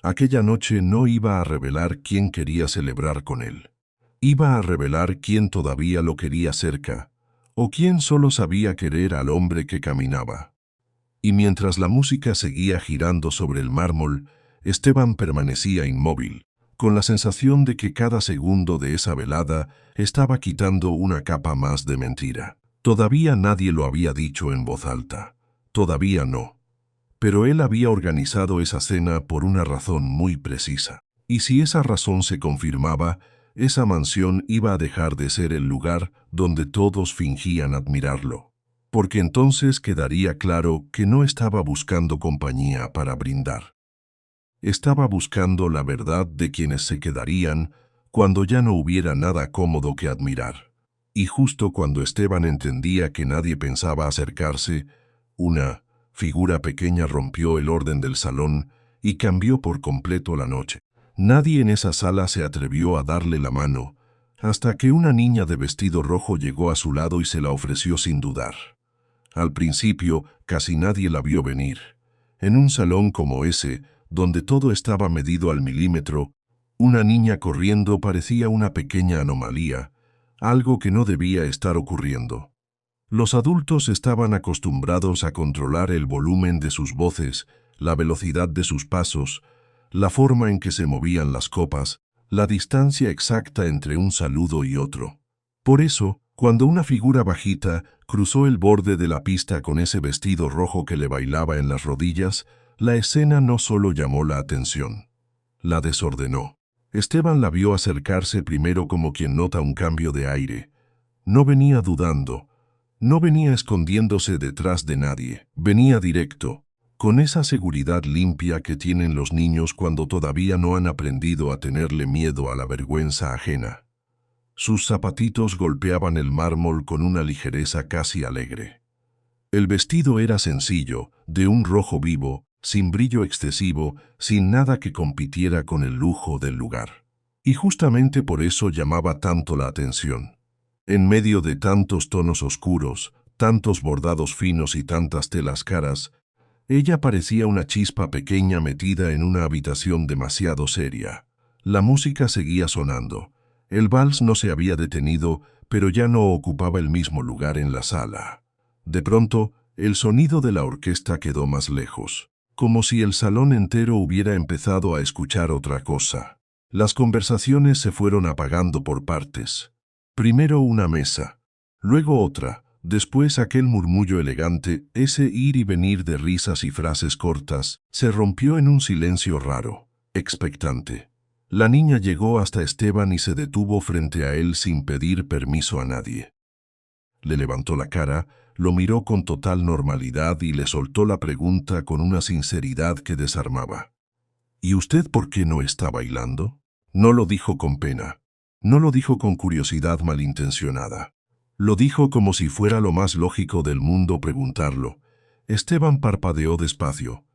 Aquella noche no iba a revelar quién quería celebrar con él. Iba a revelar quién todavía lo quería cerca, o quién solo sabía querer al hombre que caminaba. Y mientras la música seguía girando sobre el mármol, Esteban permanecía inmóvil, con la sensación de que cada segundo de esa velada estaba quitando una capa más de mentira. Todavía nadie lo había dicho en voz alta. Todavía no. Pero él había organizado esa cena por una razón muy precisa. Y si esa razón se confirmaba, esa mansión iba a dejar de ser el lugar donde todos fingían admirarlo. Porque entonces quedaría claro que no estaba buscando compañía para brindar. Estaba buscando la verdad de quienes se quedarían cuando ya no hubiera nada cómodo que admirar. Y justo cuando Esteban entendía que nadie pensaba acercarse, una figura pequeña rompió el orden del salón y cambió por completo la noche. Nadie en esa sala se atrevió a darle la mano, hasta que una niña de vestido rojo llegó a su lado y se la ofreció sin dudar. Al principio, casi nadie la vio venir. En un salón como ese, donde todo estaba medido al milímetro, una niña corriendo parecía una pequeña anomalía, algo que no debía estar ocurriendo. Los adultos estaban acostumbrados a controlar el volumen de sus voces, la velocidad de sus pasos, la forma en que se movían las copas, la distancia exacta entre un saludo y otro. Por eso, cuando una figura bajita cruzó el borde de la pista con ese vestido rojo que le bailaba en las rodillas, la escena no solo llamó la atención, la desordenó. Esteban la vio acercarse primero como quien nota un cambio de aire. No venía dudando, no venía escondiéndose detrás de nadie, venía directo, con esa seguridad limpia que tienen los niños cuando todavía no han aprendido a tenerle miedo a la vergüenza ajena. Sus zapatitos golpeaban el mármol con una ligereza casi alegre. El vestido era sencillo, de un rojo vivo, sin brillo excesivo, sin nada que compitiera con el lujo del lugar. Y justamente por eso llamaba tanto la atención. En medio de tantos tonos oscuros, tantos bordados finos y tantas telas caras, ella parecía una chispa pequeña metida en una habitación demasiado seria. La música seguía sonando. El vals no se había detenido, pero ya no ocupaba el mismo lugar en la sala. De pronto, el sonido de la orquesta quedó más lejos, como si el salón entero hubiera empezado a escuchar otra cosa. Las conversaciones se fueron apagando por partes. Primero una mesa, luego otra, después aquel murmullo elegante, ese ir y venir de risas y frases cortas, se rompió en un silencio raro, expectante. La niña llegó hasta Esteban y se detuvo frente a él sin pedir permiso a nadie. Le levantó la cara, lo miró con total normalidad y le soltó la pregunta con una sinceridad que desarmaba. ¿Y usted por qué no está bailando? No lo dijo con pena. No lo dijo con curiosidad malintencionada. Lo dijo como si fuera lo más lógico del mundo preguntarlo. Esteban parpadeó despacio.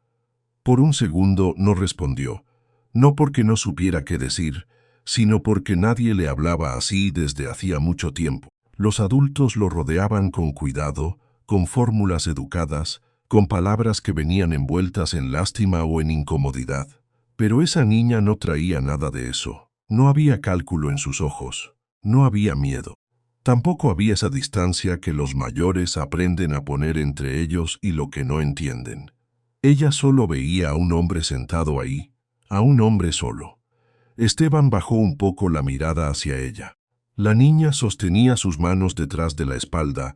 Por un segundo no respondió, no porque no supiera qué decir, sino porque nadie le hablaba así desde hacía mucho tiempo. Los adultos lo rodeaban con cuidado, con fórmulas educadas, con palabras que venían envueltas en lástima o en incomodidad. Pero esa niña no traía nada de eso. No había cálculo en sus ojos. No había miedo. Tampoco había esa distancia que los mayores aprenden a poner entre ellos y lo que no entienden. Ella solo veía a un hombre sentado ahí, a un hombre solo. Esteban bajó un poco la mirada hacia ella. La niña sostenía sus manos detrás de la espalda,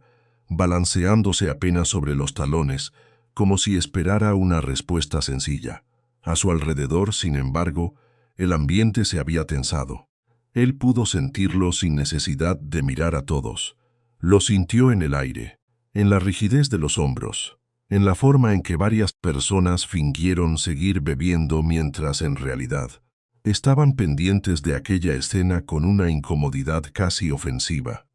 balanceándose apenas sobre los talones, como si esperara una respuesta sencilla. A su alrededor, sin embargo, el ambiente se había tensado. Él pudo sentirlo sin necesidad de mirar a todos. Lo sintió en el aire, en la rigidez de los hombros, en la forma en que varias personas fingieron seguir bebiendo mientras en realidad estaban pendientes de aquella escena con una incomodidad casi ofensiva.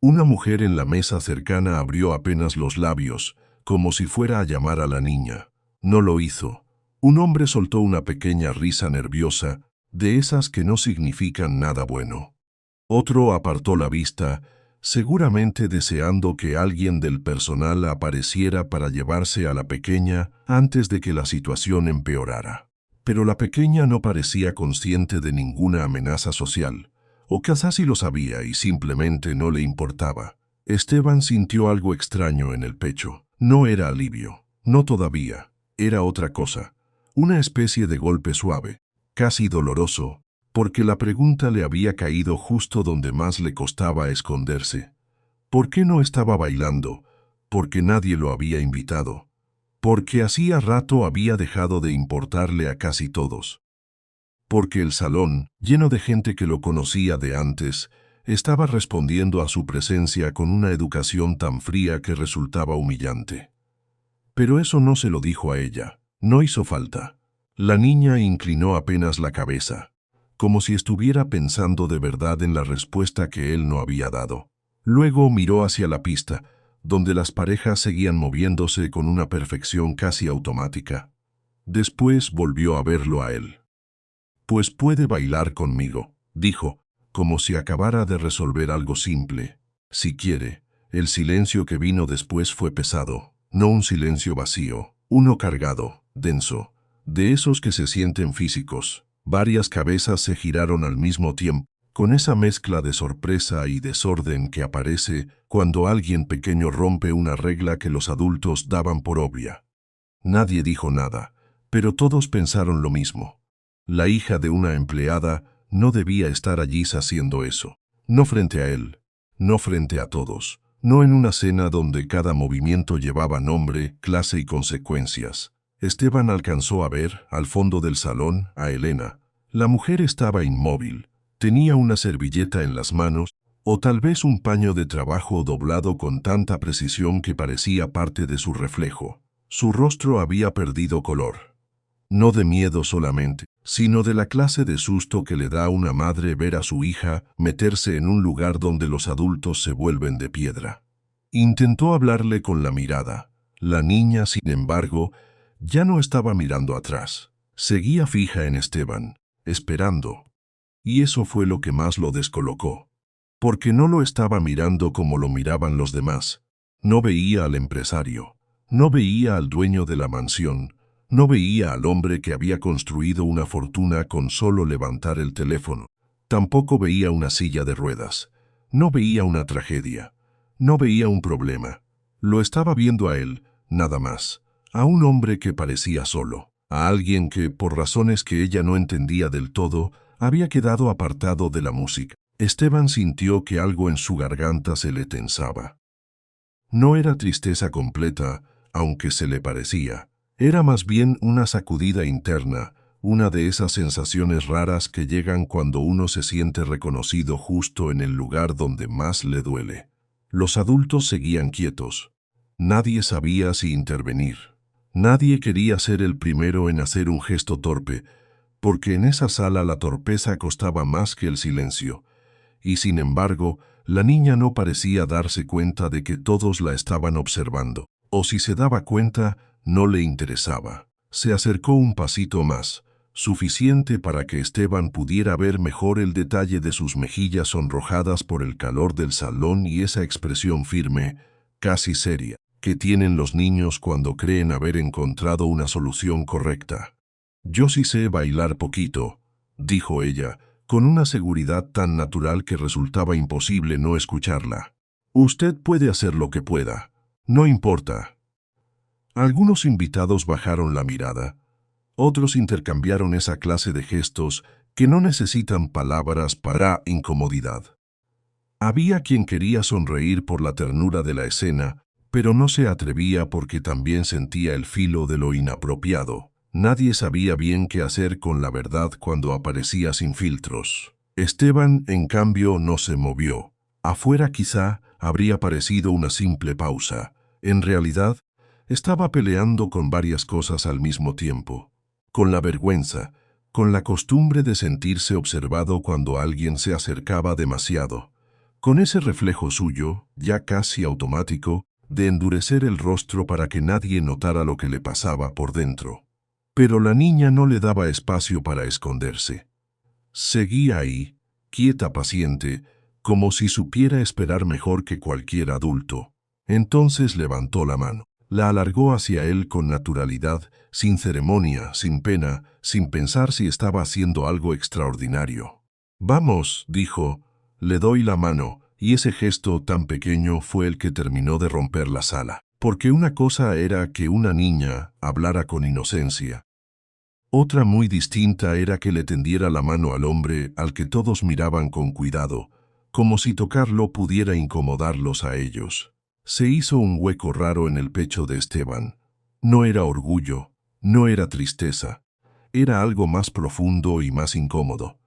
Una mujer en la mesa cercana abrió apenas los labios, como si fuera a llamar a la niña. No lo hizo. Un hombre soltó una pequeña risa nerviosa, de esas que no significan nada bueno. Otro apartó la vista, seguramente deseando que alguien del personal apareciera para llevarse a la pequeña antes de que la situación empeorara. Pero la pequeña no parecía consciente de ninguna amenaza social, o quizás sí lo sabía y simplemente no le importaba. Esteban sintió algo extraño en el pecho. No era alivio, no todavía, era otra cosa, una especie de golpe suave, casi doloroso, porque la pregunta le había caído justo donde más le costaba esconderse. ¿Por qué no estaba bailando? Porque nadie lo había invitado. Porque hacía rato había dejado de importarle a casi todos. Porque el salón, lleno de gente que lo conocía de antes, estaba respondiendo a su presencia con una educación tan fría que resultaba humillante. Pero eso no se lo dijo a ella, no hizo falta. La niña inclinó apenas la cabeza, como si estuviera pensando de verdad en la respuesta que él no había dado. Luego miró hacia la pista, donde las parejas seguían moviéndose con una perfección casi automática. Después volvió a verlo a él. «Pues puede bailar conmigo», dijo, como si acabara de resolver algo simple. «Si quiere». El silencio que vino después fue pesado, no un silencio vacío, uno cargado, denso, de esos que se sienten físicos. Varias cabezas se giraron al mismo tiempo, con esa mezcla de sorpresa y desorden que aparece cuando alguien pequeño rompe una regla que los adultos daban por obvia. Nadie dijo nada, pero todos pensaron lo mismo. La hija de una empleada no debía estar allí haciendo eso. No frente a él, no frente a todos. No en una cena donde cada movimiento llevaba nombre, clase y consecuencias. Esteban alcanzó a ver, al fondo del salón, a Elena. La mujer estaba inmóvil. Tenía una servilleta en las manos, o tal vez un paño de trabajo doblado con tanta precisión que parecía parte de su reflejo. Su rostro había perdido color. No de miedo solamente, sino de la clase de susto que le da a una madre ver a su hija meterse en un lugar donde los adultos se vuelven de piedra. Intentó hablarle con la mirada. La niña, sin embargo, ya no estaba mirando atrás. Seguía fija en Esteban, esperando. Y eso fue lo que más lo descolocó. Porque no lo estaba mirando como lo miraban los demás. No veía al empresario. No veía al dueño de la mansión. No veía al hombre que había construido una fortuna con solo levantar el teléfono. Tampoco veía una silla de ruedas. No veía una tragedia. No veía un problema. Lo estaba viendo a él, nada más. A un hombre que parecía solo. A alguien que, por razones que ella no entendía del todo, había quedado apartado de la música. Esteban sintió que algo en su garganta se le tensaba. No era tristeza completa, aunque se le parecía. Era más bien una sacudida interna, una de esas sensaciones raras que llegan cuando uno se siente reconocido justo en el lugar donde más le duele. Los adultos seguían quietos. Nadie sabía si intervenir. Nadie quería ser el primero en hacer un gesto torpe, porque en esa sala la torpeza costaba más que el silencio. Y sin embargo, la niña no parecía darse cuenta de que todos la estaban observando. O si se daba cuenta, no le interesaba. Se acercó un pasito más, suficiente para que Esteban pudiera ver mejor el detalle de sus mejillas sonrojadas por el calor del salón y esa expresión firme, casi seria, que tienen los niños cuando creen haber encontrado una solución correcta. «Yo sí sé bailar poquito», dijo ella, con una seguridad tan natural que resultaba imposible no escucharla. «Usted puede hacer lo que pueda. No importa». Algunos invitados bajaron la mirada. Otros intercambiaron esa clase de gestos que no necesitan palabras para incomodidad. Había quien quería sonreír por la ternura de la escena, pero no se atrevía porque también sentía el filo de lo inapropiado. Nadie sabía bien qué hacer con la verdad cuando aparecía sin filtros. Esteban, en cambio, no se movió. Afuera quizá habría parecido una simple pausa. En realidad, estaba peleando con varias cosas al mismo tiempo. Con la vergüenza, con la costumbre de sentirse observado cuando alguien se acercaba demasiado, con ese reflejo suyo, ya casi automático, de endurecer el rostro para que nadie notara lo que le pasaba por dentro. Pero la niña no le daba espacio para esconderse. Seguía ahí, quieta, paciente, como si supiera esperar mejor que cualquier adulto. Entonces levantó la mano. La alargó hacia él con naturalidad, sin ceremonia, sin pena, sin pensar si estaba haciendo algo extraordinario. «Vamos», dijo, «le doy la mano», y ese gesto tan pequeño fue el que terminó de romper la sala. Porque una cosa era que una niña hablara con inocencia. Otra muy distinta era que le tendiera la mano al hombre al que todos miraban con cuidado, como si tocarlo pudiera incomodarlos a ellos. Se hizo un hueco raro en el pecho de Esteban. No era orgullo, no era tristeza, era algo más profundo y más incómodo.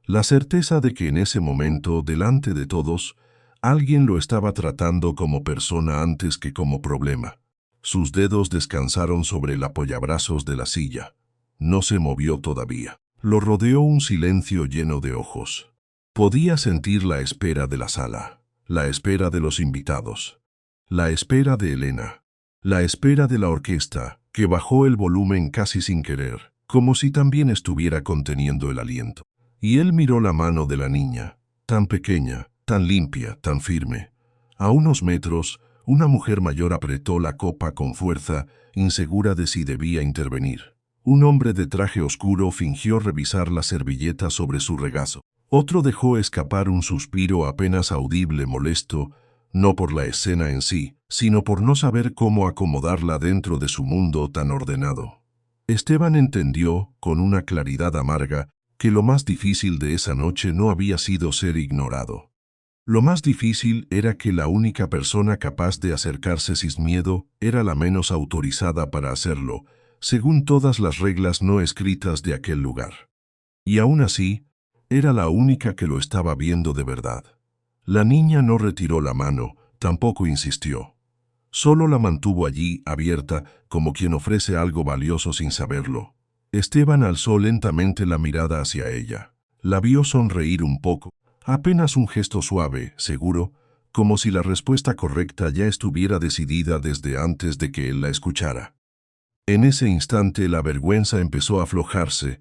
La certeza de que en ese momento, delante de todos, alguien lo estaba tratando como persona antes que como problema. Sus dedos descansaron sobre el apoyabrazos de la silla. No se movió todavía. Lo rodeó un silencio lleno de ojos. Podía sentir la espera de la sala. La espera de los invitados. La espera de Elena. La espera de la orquesta, que bajó el volumen casi sin querer, como si también estuviera conteniendo el aliento. Y él miró la mano de la niña, tan pequeña, tan limpia, tan firme. A unos metros, una mujer mayor apretó la copa con fuerza, insegura de si debía intervenir. Un hombre de traje oscuro fingió revisar la servilleta sobre su regazo. Otro dejó escapar un suspiro apenas audible molesto, no por la escena en sí, sino por no saber cómo acomodarla dentro de su mundo tan ordenado. Esteban entendió, con una claridad amarga, que lo más difícil de esa noche no había sido ser ignorado. Lo más difícil era que la única persona capaz de acercarse sin miedo era la menos autorizada para hacerlo, según todas las reglas no escritas de aquel lugar. Y aún así, era la única que lo estaba viendo de verdad. La niña no retiró la mano, tampoco insistió. Solo la mantuvo allí, abierta, como quien ofrece algo valioso sin saberlo. Esteban alzó lentamente la mirada hacia ella. La vio sonreír un poco, apenas un gesto suave, seguro, como si la respuesta correcta ya estuviera decidida desde antes de que él la escuchara. En ese instante la vergüenza empezó a aflojarse.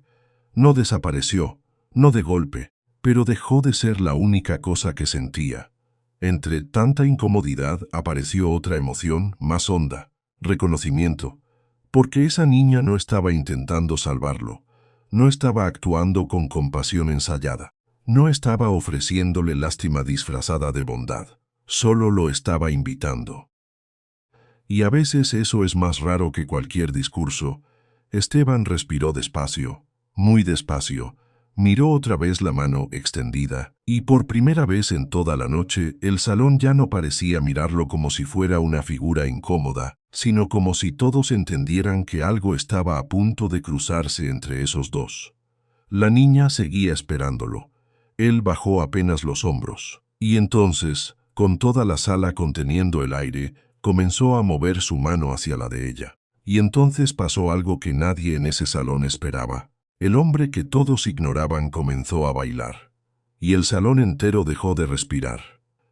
No desapareció, no de golpe, pero dejó de ser la única cosa que sentía. Entre tanta incomodidad apareció otra emoción más honda, reconocimiento, porque esa niña no estaba intentando salvarlo, no estaba actuando con compasión ensayada, no estaba ofreciéndole lástima disfrazada de bondad, solo lo estaba invitando. Y a veces eso es más raro que cualquier discurso. Esteban respiró despacio, muy despacio, miró otra vez la mano extendida, y por primera vez en toda la noche el salón ya no parecía mirarlo como si fuera una figura incómoda, sino como si todos entendieran que algo estaba a punto de cruzarse entre esos dos. La niña seguía esperándolo. Él bajó apenas los hombros, y entonces, con toda la sala conteniendo el aire, comenzó a mover su mano hacia la de ella. Y entonces pasó algo que nadie en ese salón esperaba. El hombre que todos ignoraban comenzó a bailar. Y el salón entero dejó de respirar.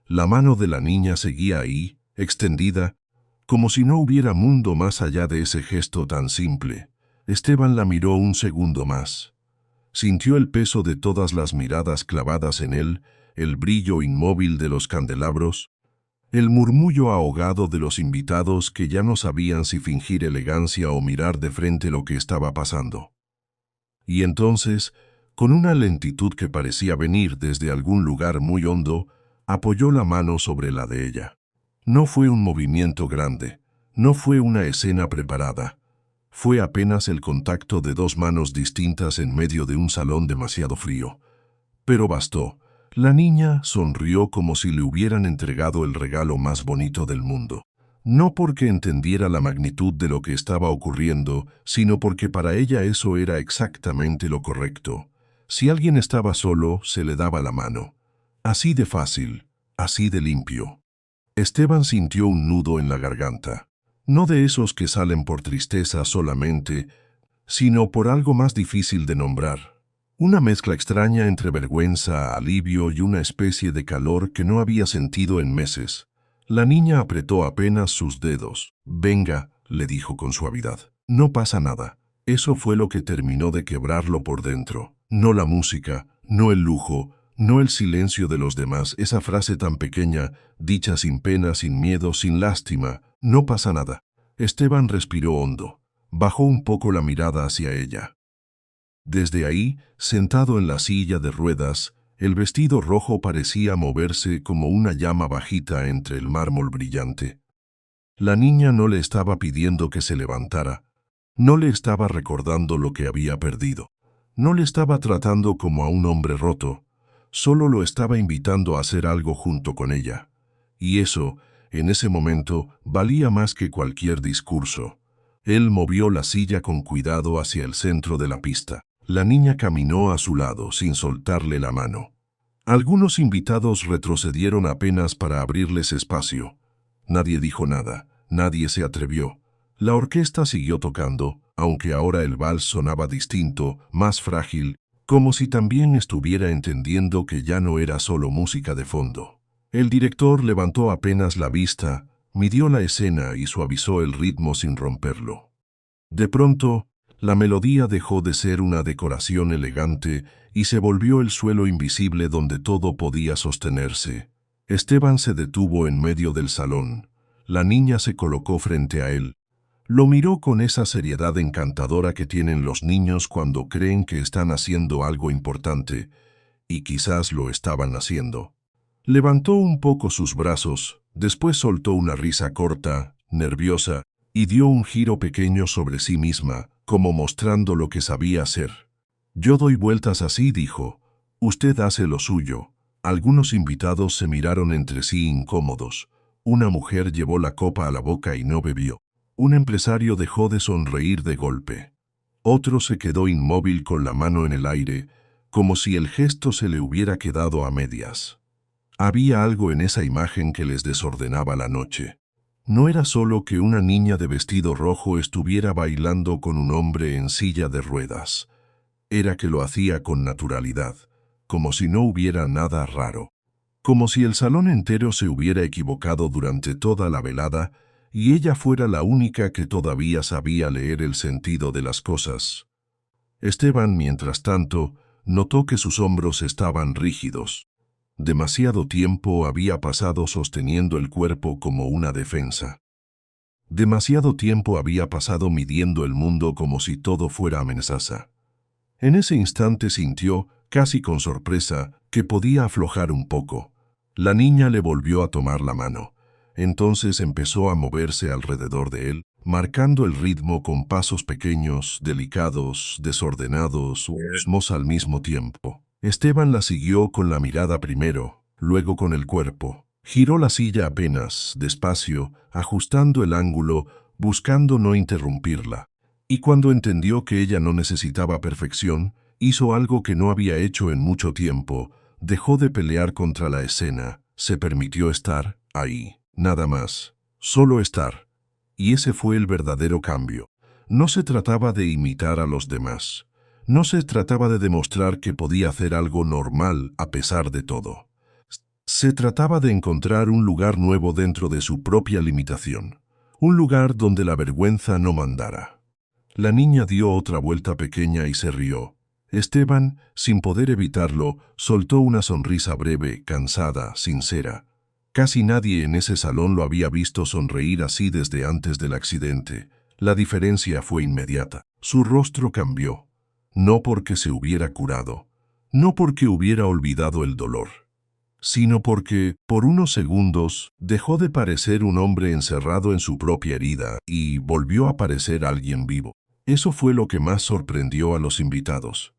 La mano de la niña seguía ahí, extendida, como si no hubiera mundo más allá de ese gesto tan simple. Esteban la miró un segundo más. Sintió el peso de todas las miradas clavadas en él, el brillo inmóvil de los candelabros, el murmullo ahogado de los invitados que ya no sabían si fingir elegancia o mirar de frente lo que estaba pasando. Y entonces, con una lentitud que parecía venir desde algún lugar muy hondo, apoyó la mano sobre la de ella. No fue un movimiento grande, no fue una escena preparada. Fue apenas el contacto de dos manos distintas en medio de un salón demasiado frío. Pero bastó. La niña sonrió como si le hubieran entregado el regalo más bonito del mundo. No porque entendiera la magnitud de lo que estaba ocurriendo, sino porque para ella eso era exactamente lo correcto. Si alguien estaba solo, se le daba la mano. Así de fácil, así de limpio. Esteban sintió un nudo en la garganta. No de esos que salen por tristeza solamente, sino por algo más difícil de nombrar. Una mezcla extraña entre vergüenza, alivio y una especie de calor que no había sentido en meses. La niña apretó apenas sus dedos. «Venga», le dijo con suavidad. «No pasa nada». Eso fue lo que terminó de quebrarlo por dentro. No la música, no el lujo, no el silencio de los demás. Esa frase tan pequeña, dicha sin pena, sin miedo, sin lástima. «No pasa nada». Esteban respiró hondo. Bajó un poco la mirada hacia ella. Desde ahí, sentado en la silla de ruedas, el vestido rojo parecía moverse como una llama bajita entre el mármol brillante. La niña no le estaba pidiendo que se levantara, no le estaba recordando lo que había perdido, no le estaba tratando como a un hombre roto, solo lo estaba invitando a hacer algo junto con ella. Y eso, en ese momento, valía más que cualquier discurso. Él movió la silla con cuidado hacia el centro de la pista. La niña caminó a su lado sin soltarle la mano. Algunos invitados retrocedieron apenas para abrirles espacio. Nadie dijo nada, nadie se atrevió. La orquesta siguió tocando, aunque ahora el vals sonaba distinto, más frágil, como si también estuviera entendiendo que ya no era solo música de fondo. El director levantó apenas la vista, midió la escena y suavizó el ritmo sin romperlo. De pronto, la melodía dejó de ser una decoración elegante y se volvió el suelo invisible donde todo podía sostenerse. Esteban se detuvo en medio del salón. La niña se colocó frente a él. Lo miró con esa seriedad encantadora que tienen los niños cuando creen que están haciendo algo importante, y quizás lo estaban haciendo. Levantó un poco sus brazos, después soltó una risa corta, nerviosa, y dio un giro pequeño sobre sí misma, como mostrando lo que sabía hacer. «Yo doy vueltas así», dijo. «Usted hace lo suyo». Algunos invitados se miraron entre sí incómodos. Una mujer llevó la copa a la boca y no bebió. Un empresario dejó de sonreír de golpe. Otro se quedó inmóvil con la mano en el aire, como si el gesto se le hubiera quedado a medias. Había algo en esa imagen que les desordenaba la noche. No era solo que una niña de vestido rojo estuviera bailando con un hombre en silla de ruedas. Era que lo hacía con naturalidad, como si no hubiera nada raro. Como si el salón entero se hubiera equivocado durante toda la velada y ella fuera la única que todavía sabía leer el sentido de las cosas. Esteban, mientras tanto, notó que sus hombros estaban rígidos. Demasiado tiempo había pasado sosteniendo el cuerpo como una defensa. Demasiado tiempo había pasado midiendo el mundo como si todo fuera amenaza. En ese instante sintió, casi con sorpresa, que podía aflojar un poco. La niña le volvió a tomar la mano. Entonces empezó a moverse alrededor de él, marcando el ritmo con pasos pequeños, delicados, desordenados, ritmos al mismo tiempo. Esteban la siguió con la mirada primero, luego con el cuerpo. Giró la silla apenas, despacio, ajustando el ángulo, buscando no interrumpirla. Y cuando entendió que ella no necesitaba perfección, hizo algo que no había hecho en mucho tiempo. Dejó de pelear contra la escena, se permitió estar ahí, nada más, solo estar. Y ese fue el verdadero cambio. No se trataba de imitar a los demás. No se trataba de demostrar que podía hacer algo normal a pesar de todo. Se trataba de encontrar un lugar nuevo dentro de su propia limitación. Un lugar donde la vergüenza no mandara. La niña dio otra vuelta pequeña y se rió. Esteban, sin poder evitarlo, soltó una sonrisa breve, cansada, sincera. Casi nadie en ese salón lo había visto sonreír así desde antes del accidente. La diferencia fue inmediata. Su rostro cambió. No porque se hubiera curado, no porque hubiera olvidado el dolor, sino porque, por unos segundos, dejó de parecer un hombre encerrado en su propia herida y volvió a parecer alguien vivo. Eso fue lo que más sorprendió a los invitados.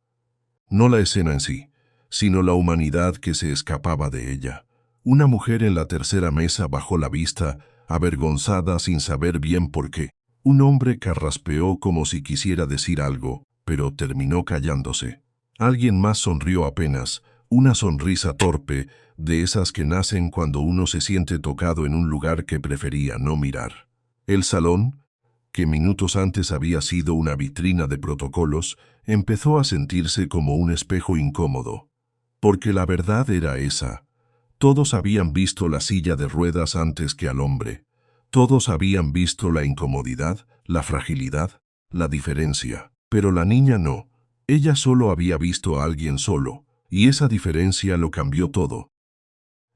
No la escena en sí, sino la humanidad que se escapaba de ella. Una mujer en la tercera mesa bajó la vista, avergonzada sin saber bien por qué. Un hombre carraspeó como si quisiera decir algo, pero terminó callándose. Alguien más sonrió apenas, una sonrisa torpe, de esas que nacen cuando uno se siente tocado en un lugar que prefería no mirar. El salón, que minutos antes había sido una vitrina de protocolos, empezó a sentirse como un espejo incómodo. Porque la verdad era esa. Todos habían visto la silla de ruedas antes que al hombre. Todos habían visto la incomodidad, la fragilidad, la diferencia. Pero la niña no. Ella solo había visto a alguien solo, y esa diferencia lo cambió todo.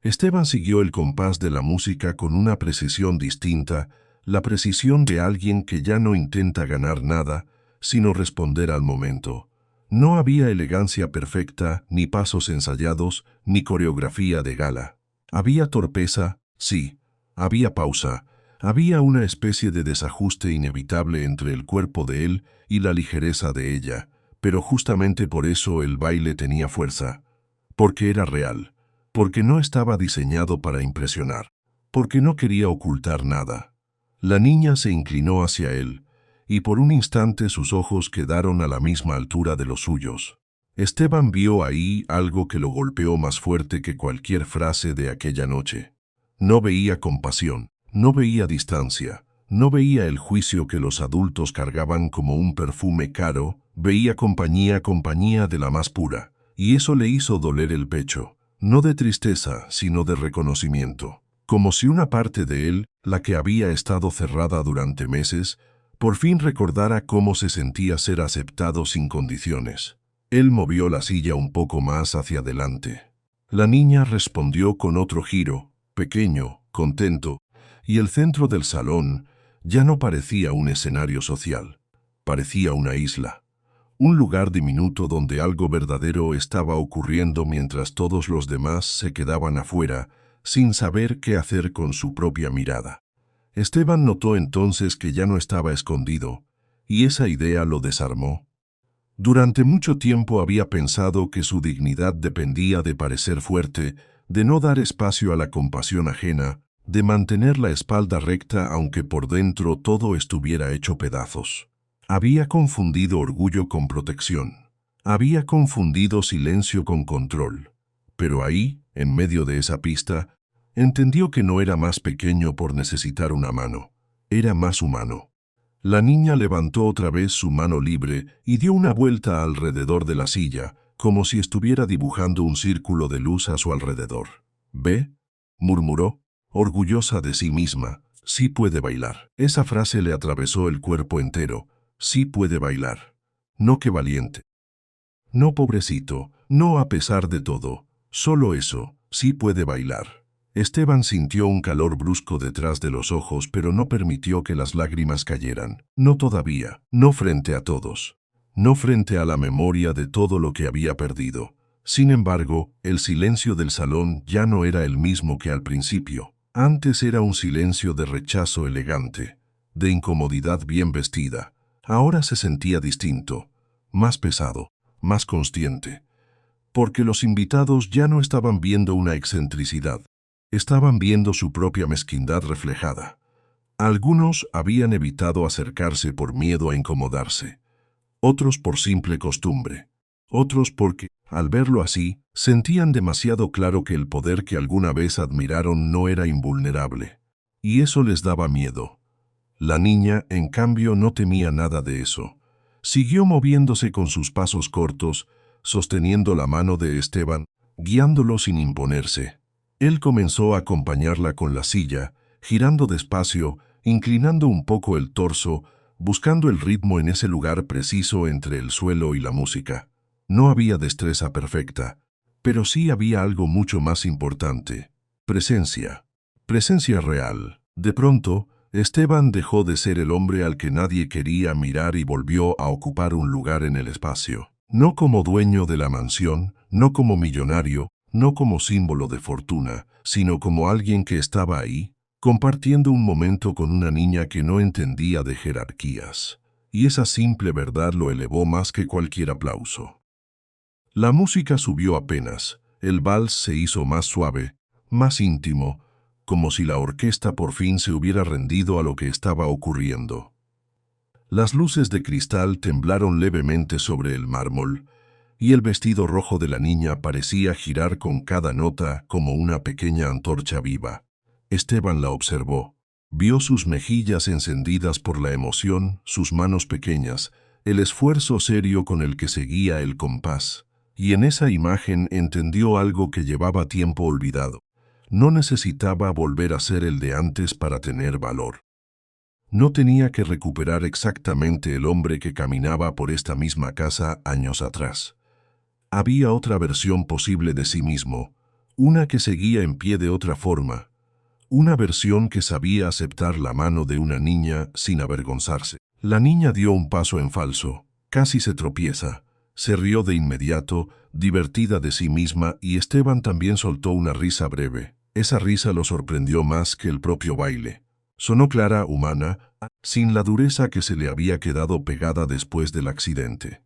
Esteban siguió el compás de la música con una precisión distinta, la precisión de alguien que ya no intenta ganar nada, sino responder al momento. No había elegancia perfecta, ni pasos ensayados, ni coreografía de gala. Había torpeza, sí. Había pausa. Había una especie de desajuste inevitable entre el cuerpo de él y la ligereza de ella, pero justamente por eso el baile tenía fuerza. Porque era real. Porque no estaba diseñado para impresionar. Porque no quería ocultar nada. La niña se inclinó hacia él, y por un instante sus ojos quedaron a la misma altura de los suyos. Esteban vio ahí algo que lo golpeó más fuerte que cualquier frase de aquella noche. No veía compasión, no veía distancia, no veía el juicio que los adultos cargaban como un perfume caro, veía compañía de la más pura, y eso le hizo doler el pecho. no de tristeza, sino de reconocimiento, como si una parte de él, la que había estado cerrada durante meses, por fin recordara cómo se sentía ser aceptado sin condiciones. Él movió la silla un poco más hacia adelante. La niña respondió con otro giro, pequeño, contento, y el centro del salón ya no parecía un escenario social, parecía una isla. Un lugar diminuto donde algo verdadero estaba ocurriendo mientras todos los demás se quedaban afuera, sin saber qué hacer con su propia mirada. Esteban notó entonces que ya no estaba escondido, y esa idea lo desarmó. Durante mucho tiempo había pensado que su dignidad dependía de parecer fuerte, de no dar espacio a la compasión ajena, de mantener la espalda recta aunque por dentro todo estuviera hecho pedazos. Había confundido orgullo con protección. Había confundido silencio con control. Pero ahí, en medio de esa pista, entendió que no era más pequeño por necesitar una mano. Era más humano. La niña levantó otra vez su mano libre y dio una vuelta alrededor de la silla, como si estuviera dibujando un círculo de luz a su alrededor. «¿Ve?», murmuró, orgullosa de sí misma. «Sí puede bailar». Esa frase le atravesó el cuerpo entero. Sí puede bailar. No qué valiente. No pobrecito, no a pesar de todo. Solo eso, sí puede bailar. Esteban sintió un calor brusco detrás de los ojos, pero no permitió que las lágrimas cayeran. No todavía, no frente a todos. No frente a la memoria de todo lo que había perdido. Sin embargo, el silencio del salón ya no era el mismo que al principio. Antes era un silencio de rechazo elegante, de incomodidad bien vestida. Ahora se sentía distinto, más pesado, más consciente, porque los invitados ya no estaban viendo una excentricidad, estaban viendo su propia mezquindad reflejada. Algunos habían evitado acercarse por miedo a incomodarse, otros por simple costumbre, otros porque, al verlo así, sentían demasiado claro que el poder que alguna vez admiraron no era invulnerable, y eso les daba miedo. La niña, en cambio, no temía nada de eso. Siguió moviéndose con sus pasos cortos, sosteniendo la mano de Esteban, guiándolo sin imponerse. Él comenzó a acompañarla con la silla, girando despacio, inclinando un poco el torso, buscando el ritmo en ese lugar preciso entre el suelo y la música. No había destreza perfecta, pero sí había algo mucho más importante. Presencia. Presencia real. De pronto, Esteban dejó de ser el hombre al que nadie quería mirar y volvió a ocupar un lugar en el espacio. No como dueño de la mansión, no como millonario, no como símbolo de fortuna, sino como alguien que estaba ahí, compartiendo un momento con una niña que no entendía de jerarquías. Y esa simple verdad lo elevó más que cualquier aplauso. La música subió apenas, el vals se hizo más suave, más íntimo, como si la orquesta por fin se hubiera rendido a lo que estaba ocurriendo. Las luces de cristal temblaron levemente sobre el mármol, y el vestido rojo de la niña parecía girar con cada nota como una pequeña antorcha viva. Esteban la observó. Vio sus mejillas encendidas por la emoción, sus manos pequeñas, el esfuerzo serio con el que seguía el compás, y en esa imagen entendió algo que llevaba tiempo olvidado. No necesitaba volver a ser el de antes para tener valor. No tenía que recuperar exactamente el hombre que caminaba por esta misma casa años atrás. Había otra versión posible de sí mismo, una que seguía en pie de otra forma, una versión que sabía aceptar la mano de una niña sin avergonzarse. La niña dio un paso en falso, casi se tropieza, se rió de inmediato, divertida de sí misma, y Esteban también soltó una risa breve. Esa risa lo sorprendió más que el propio baile. Sonó clara, humana, sin la dureza que se le había quedado pegada después del accidente.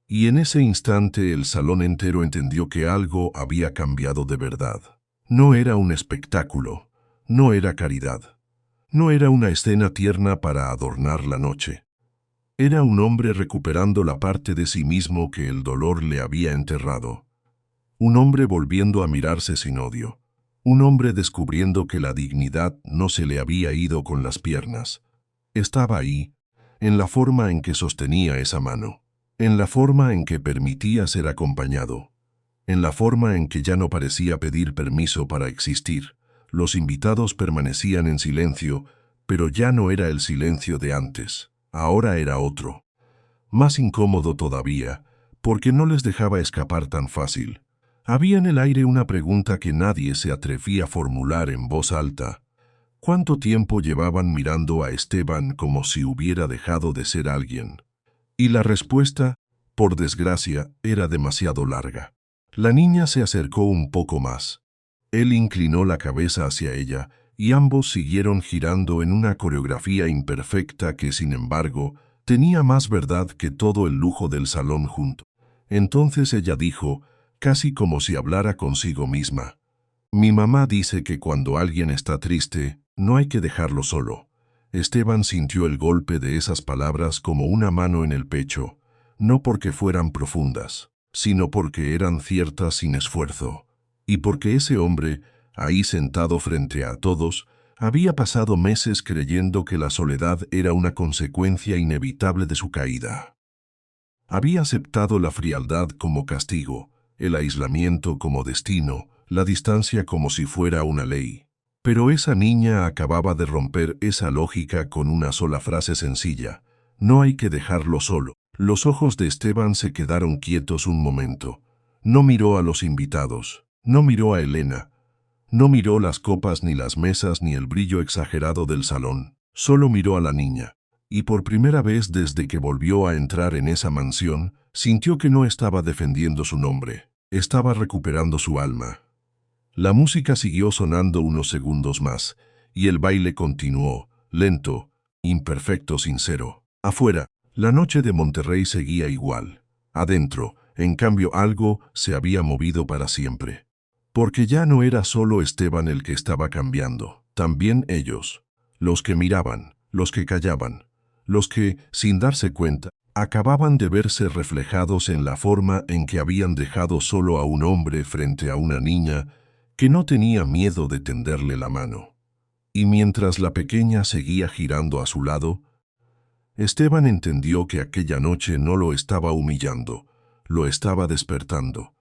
Y en ese instante el salón entero entendió que algo había cambiado de verdad. No era un espectáculo, no era caridad, no era una escena tierna para adornar la noche. Era un hombre recuperando la parte de sí mismo que el dolor le había enterrado. Un hombre volviendo a mirarse sin odio. Un hombre descubriendo que la dignidad no se le había ido con las piernas. Estaba ahí, en la forma en que sostenía esa mano, en la forma en que permitía ser acompañado, en la forma en que ya no parecía pedir permiso para existir. Los invitados permanecían en silencio, pero ya no era el silencio de antes. Ahora era otro. Más incómodo todavía, porque no les dejaba escapar tan fácil. Había en el aire una pregunta que nadie se atrevía a formular en voz alta. ¿Cuánto tiempo llevaban mirando a Esteban como si hubiera dejado de ser alguien? Y la respuesta, por desgracia, era demasiado larga. La niña se acercó un poco más. Él inclinó la cabeza hacia ella, y ambos siguieron girando en una coreografía imperfecta que, sin embargo, tenía más verdad que todo el lujo del salón junto. Entonces ella dijo, casi como si hablara consigo misma: «Mi mamá dice que cuando alguien está triste, no hay que dejarlo solo». Esteban sintió el golpe de esas palabras como una mano en el pecho, no porque fueran profundas, sino porque eran ciertas sin esfuerzo, y porque ese hombre, ahí sentado frente a todos, había pasado meses creyendo que la soledad era una consecuencia inevitable de su caída. Había aceptado la frialdad como castigo, el aislamiento como destino, la distancia como si fuera una ley. Pero esa niña acababa de romper esa lógica con una sola frase sencilla: no hay que dejarlo solo. Los ojos de Esteban se quedaron quietos un momento. No miró a los invitados, no miró a Elena, no miró las copas ni las mesas ni el brillo exagerado del salón, solo miró a la niña. Y por primera vez desde que volvió a entrar en esa mansión, sintió que no estaba defendiendo su nombre, estaba recuperando su alma. La música siguió sonando unos segundos más, y el baile continuó, lento, imperfecto, sincero. Afuera, la noche de Monterrey seguía igual. Adentro, en cambio, algo se había movido para siempre. Porque ya no era solo Esteban el que estaba cambiando, también ellos. Los que miraban, los que callaban, los que, sin darse cuenta, acababan de verse reflejados en la forma en que habían dejado solo a un hombre frente a una niña que no tenía miedo de tenderle la mano. Y mientras la pequeña seguía girando a su lado, Esteban entendió que aquella noche no lo estaba humillando, lo estaba despertando.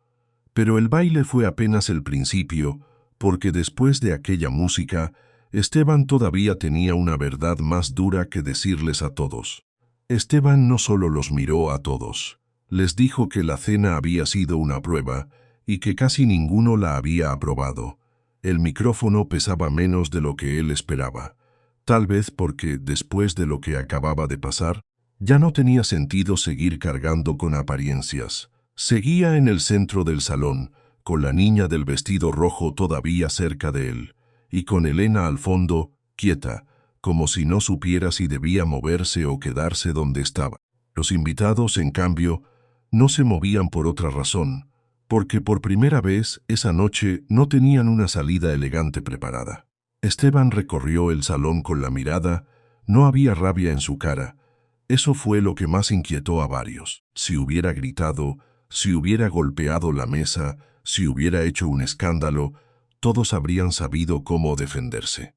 Pero el baile fue apenas el principio, porque después de aquella música, Esteban todavía tenía una verdad más dura que decirles a todos. Esteban no solo los miró a todos, les dijo que la cena había sido una prueba y que casi ninguno la había aprobado. El micrófono pesaba menos de lo que él esperaba, tal vez porque, después de lo que acababa de pasar, ya no tenía sentido seguir cargando con apariencias. Seguía en el centro del salón, con la niña del vestido rojo todavía cerca de él, y con Elena al fondo, quieta, como si no supiera si debía moverse o quedarse donde estaba. Los invitados, en cambio, no se movían por otra razón, porque por primera vez esa noche no tenían una salida elegante preparada. Esteban recorrió el salón con la mirada, no había rabia en su cara. Eso fue lo que más inquietó a varios. Si hubiera gritado, si hubiera golpeado la mesa, si hubiera hecho un escándalo, todos habrían sabido cómo defenderse.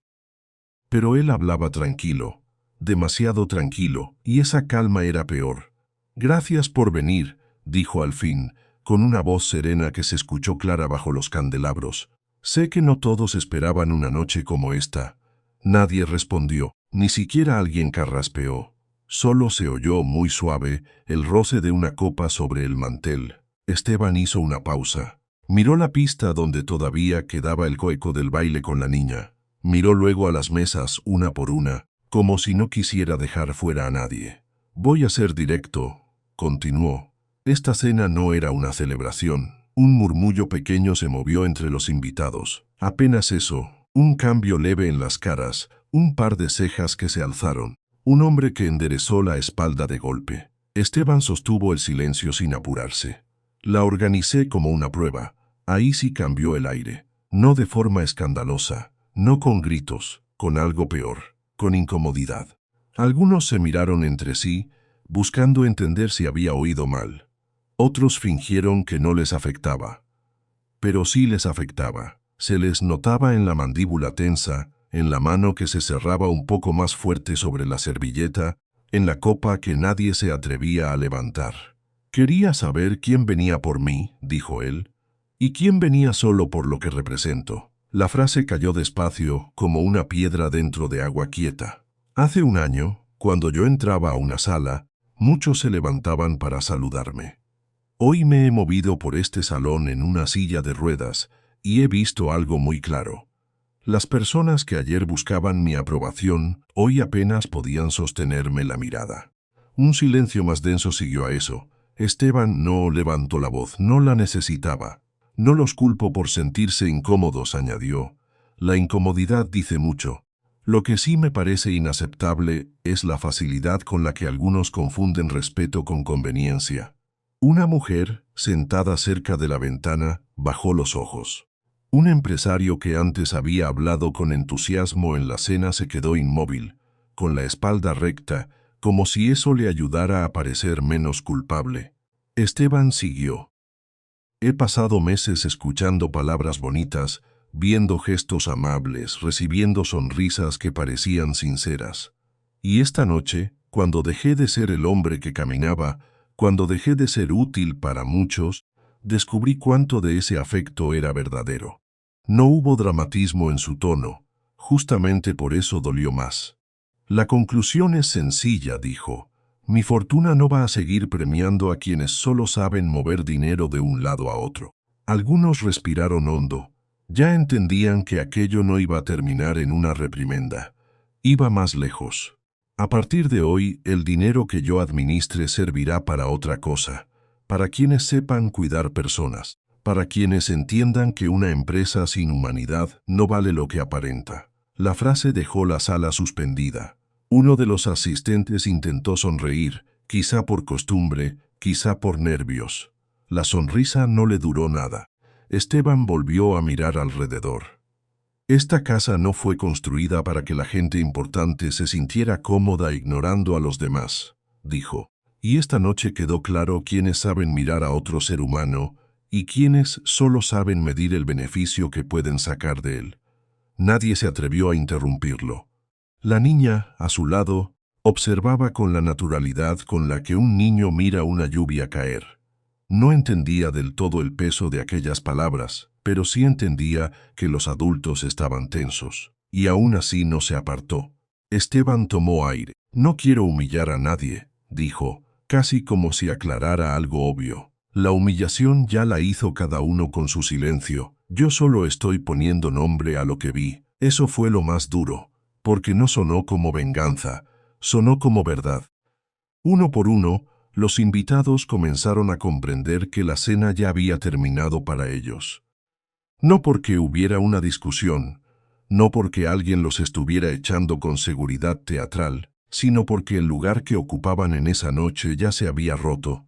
Pero él hablaba tranquilo, demasiado tranquilo, y esa calma era peor. «Gracias por venir», dijo al fin, con una voz serena que se escuchó clara bajo los candelabros. «Sé que no todos esperaban una noche como esta». Nadie respondió, ni siquiera alguien carraspeó. Solo se oyó muy suave el roce de una copa sobre el mantel. Esteban hizo una pausa. Miró la pista donde todavía quedaba el eco del baile con la niña. Miró luego a las mesas una por una, como si no quisiera dejar fuera a nadie. «Voy a ser directo», continuó. Esta cena no era una celebración. Un murmullo pequeño se movió entre los invitados. Apenas eso, un cambio leve en las caras, un par de cejas que se alzaron. Un hombre que enderezó la espalda de golpe. Esteban sostuvo el silencio sin apurarse. «La organicé como una prueba». Ahí sí cambió el aire. No de forma escandalosa, no con gritos, con algo peor, con incomodidad. Algunos se miraron entre sí, buscando entender si había oído mal. Otros fingieron que no les afectaba. Pero sí les afectaba. Se les notaba en la mandíbula tensa, en la mano que se cerraba un poco más fuerte sobre la servilleta, en la copa que nadie se atrevía a levantar. «Quería saber quién venía por mí», dijo él. ¿Y quién venía solo por lo que represento? La frase cayó despacio, como una piedra dentro de agua quieta. Hace un año, cuando yo entraba a una sala, muchos se levantaban para saludarme. Hoy me he movido por este salón en una silla de ruedas y he visto algo muy claro. Las personas que ayer buscaban mi aprobación, hoy apenas podían sostenerme la mirada. Un silencio más denso siguió a eso. Esteban no levantó la voz, no la necesitaba. No los culpo por sentirse incómodos, añadió. La incomodidad dice mucho. Lo que sí me parece inaceptable es la facilidad con la que algunos confunden respeto con conveniencia. Una mujer, sentada cerca de la ventana, bajó los ojos. Un empresario que antes había hablado con entusiasmo en la cena se quedó inmóvil, con la espalda recta, como si eso le ayudara a parecer menos culpable. Esteban siguió. He pasado meses escuchando palabras bonitas, viendo gestos amables, recibiendo sonrisas que parecían sinceras. Y esta noche, cuando dejé de ser el hombre que caminaba, cuando dejé de ser útil para muchos, descubrí cuánto de ese afecto era verdadero. No hubo dramatismo en su tono, justamente por eso dolió más. La conclusión es sencilla, dijo. Mi fortuna no va a seguir premiando a quienes solo saben mover dinero de un lado a otro. Algunos respiraron hondo. Ya entendían que aquello no iba a terminar en una reprimenda. Iba más lejos. A partir de hoy, el dinero que yo administre servirá para otra cosa, para quienes sepan cuidar personas, para quienes entiendan que una empresa sin humanidad no vale lo que aparenta. La frase dejó la sala suspendida. Uno de los asistentes intentó sonreír, quizá por costumbre, quizá por nervios. La sonrisa no le duró nada. Esteban volvió a mirar alrededor. Esta casa no fue construida para que la gente importante se sintiera cómoda ignorando a los demás, dijo. Y esta noche quedó claro quiénes saben mirar a otro ser humano y quiénes solo saben medir el beneficio que pueden sacar de él. Nadie se atrevió a interrumpirlo. La niña, a su lado, observaba con la naturalidad con la que un niño mira una lluvia caer. No entendía del todo el peso de aquellas palabras, pero sí entendía que los adultos estaban tensos, y aún así no se apartó. Esteban tomó aire. No quiero humillar a nadie, dijo, casi como si aclarara algo obvio. La humillación ya la hizo cada uno con su silencio. Yo solo estoy poniendo nombre a lo que vi. Eso fue lo más duro, porque no sonó como venganza, sonó como verdad. Uno por uno, los invitados comenzaron a comprender que la cena ya había terminado para ellos. No porque hubiera una discusión, no porque alguien los estuviera echando con seguridad teatral, sino porque el lugar que ocupaban en esa noche ya se había roto.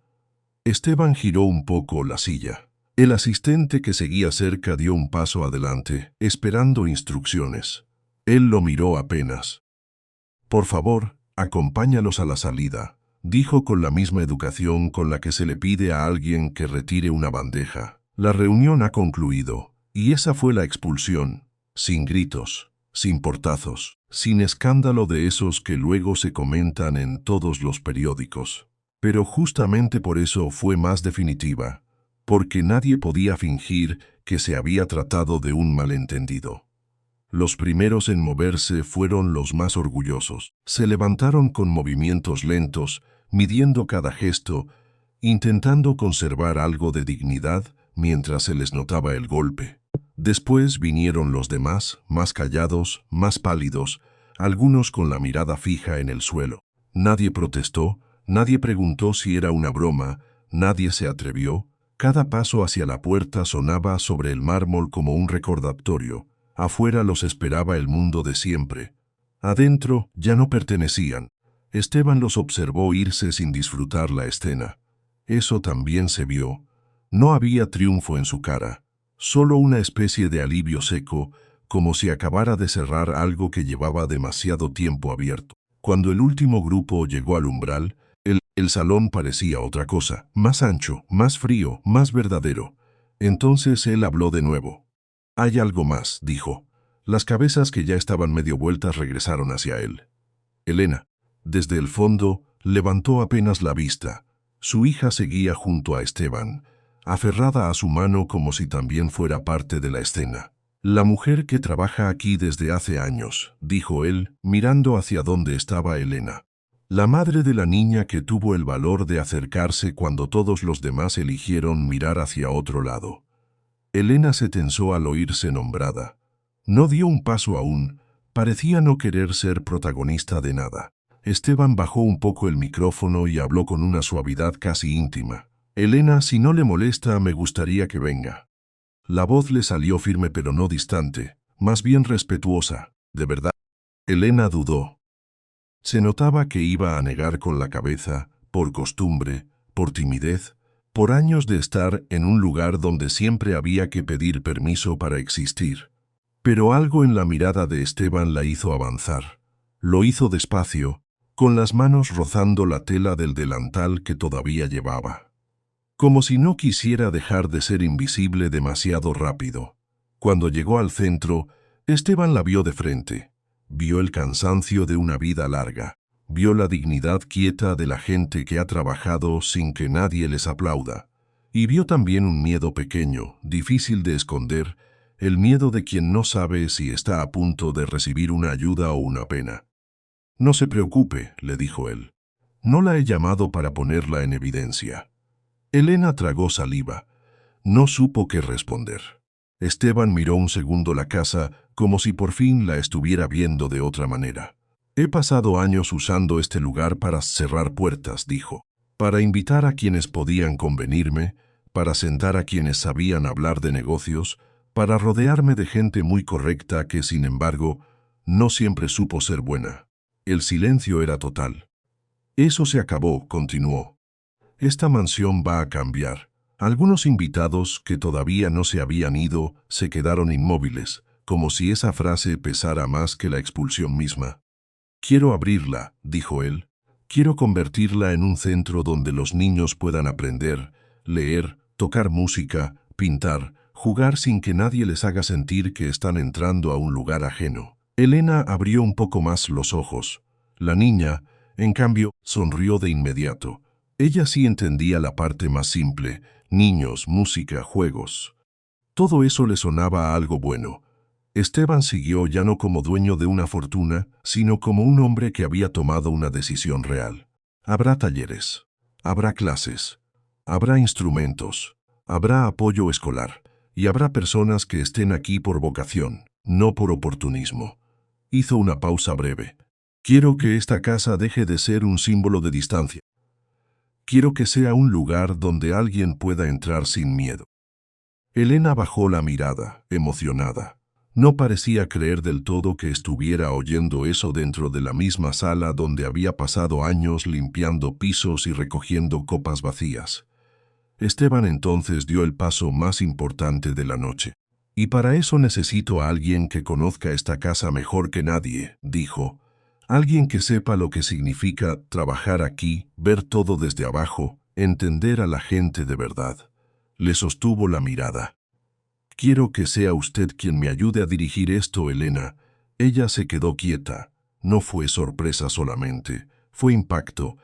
Esteban giró un poco la silla. El asistente que seguía cerca dio un paso adelante, esperando instrucciones. Él lo miró apenas. Por favor, acompáñalos a la salida, dijo con la misma educación con la que se le pide a alguien que retire una bandeja. La reunión ha concluido, y esa fue la expulsión, sin gritos, sin portazos, sin escándalo de esos que luego se comentan en todos los periódicos. Pero justamente por eso fue más definitiva, porque nadie podía fingir que se había tratado de un malentendido. Los primeros en moverse fueron los más orgullosos. Se levantaron con movimientos lentos, midiendo cada gesto, intentando conservar algo de dignidad mientras se les notaba el golpe. Después vinieron los demás, más callados, más pálidos, algunos con la mirada fija en el suelo. Nadie protestó, nadie preguntó si era una broma, nadie se atrevió. Cada paso hacia la puerta sonaba sobre el mármol como un recordatorio. Afuera los esperaba el mundo de siempre. Adentro ya no pertenecían. Esteban los observó irse sin disfrutar la escena. Eso también se vio. No había triunfo en su cara, solo una especie de alivio seco, como si acabara de cerrar algo que llevaba demasiado tiempo abierto. Cuando el último grupo llegó al umbral, el salón parecía otra cosa, más ancho, más frío, más verdadero. Entonces él habló de nuevo. Hay algo más, dijo. Las cabezas que ya estaban medio vueltas regresaron hacia él. Elena, desde el fondo, levantó apenas la vista. Su hija seguía junto a Esteban, aferrada a su mano como si también fuera parte de la escena. «La mujer que trabaja aquí desde hace años», dijo él, mirando hacia donde estaba Elena. «La madre de la niña que tuvo el valor de acercarse cuando todos los demás eligieron mirar hacia otro lado». Elena se tensó al oírse nombrada. No dio un paso aún, parecía no querer ser protagonista de nada. Esteban bajó un poco el micrófono y habló con una suavidad casi íntima. «Elena, si no le molesta, me gustaría que venga». La voz le salió firme pero no distante, más bien respetuosa. «¿De verdad?» Elena dudó. Se notaba que iba a negar con la cabeza, por costumbre, por timidez, por años de estar en un lugar donde siempre había que pedir permiso para existir. Pero algo en la mirada de Esteban la hizo avanzar. Lo hizo despacio, con las manos rozando la tela del delantal que todavía llevaba. Como si no quisiera dejar de ser invisible demasiado rápido. Cuando llegó al centro, Esteban la vio de frente. Vio el cansancio de una vida larga. Vio la dignidad quieta de la gente que ha trabajado sin que nadie les aplauda. Y vio también un miedo pequeño, difícil de esconder, el miedo de quien no sabe si está a punto de recibir una ayuda o una pena. «No se preocupe», le dijo él. «No la he llamado para ponerla en evidencia». Elena tragó saliva. No supo qué responder. Esteban miró un segundo la casa, como si por fin la estuviera viendo de otra manera. «He pasado años usando este lugar para cerrar puertas», dijo. «Para invitar a quienes podían convenirme, para sentar a quienes sabían hablar de negocios, para rodearme de gente muy correcta que, sin embargo, no siempre supo ser buena». El silencio era total. «Eso se acabó», continuó. «Esta mansión va a cambiar». Algunos invitados que todavía no se habían ido se quedaron inmóviles, como si esa frase pesara más que la expulsión misma. «Quiero abrirla», dijo él. «Quiero convertirla en un centro donde los niños puedan aprender, leer, tocar música, pintar, jugar sin que nadie les haga sentir que están entrando a un lugar ajeno». Elena abrió un poco más los ojos. La niña, en cambio, sonrió de inmediato. Ella sí entendía la parte más simple: niños, música, juegos. Todo eso le sonaba a algo bueno. Esteban siguió ya no como dueño de una fortuna, sino como un hombre que había tomado una decisión real. Habrá talleres, habrá clases, habrá instrumentos, habrá apoyo escolar, y habrá personas que estén aquí por vocación, no por oportunismo. Hizo una pausa breve. «Quiero que esta casa deje de ser un símbolo de distancia. Quiero que sea un lugar donde alguien pueda entrar sin miedo». Elena bajó la mirada, emocionada. No parecía creer del todo que estuviera oyendo eso dentro de la misma sala donde había pasado años limpiando pisos y recogiendo copas vacías. Esteban entonces dio el paso más importante de la noche. «Y para eso necesito a alguien que conozca esta casa mejor que nadie», dijo. «Alguien que sepa lo que significa trabajar aquí, ver todo desde abajo, entender a la gente de verdad». Le sostuvo la mirada. «Quiero que sea usted quien me ayude a dirigir esto, Elena». Ella se quedó quieta. No fue sorpresa solamente, fue impacto,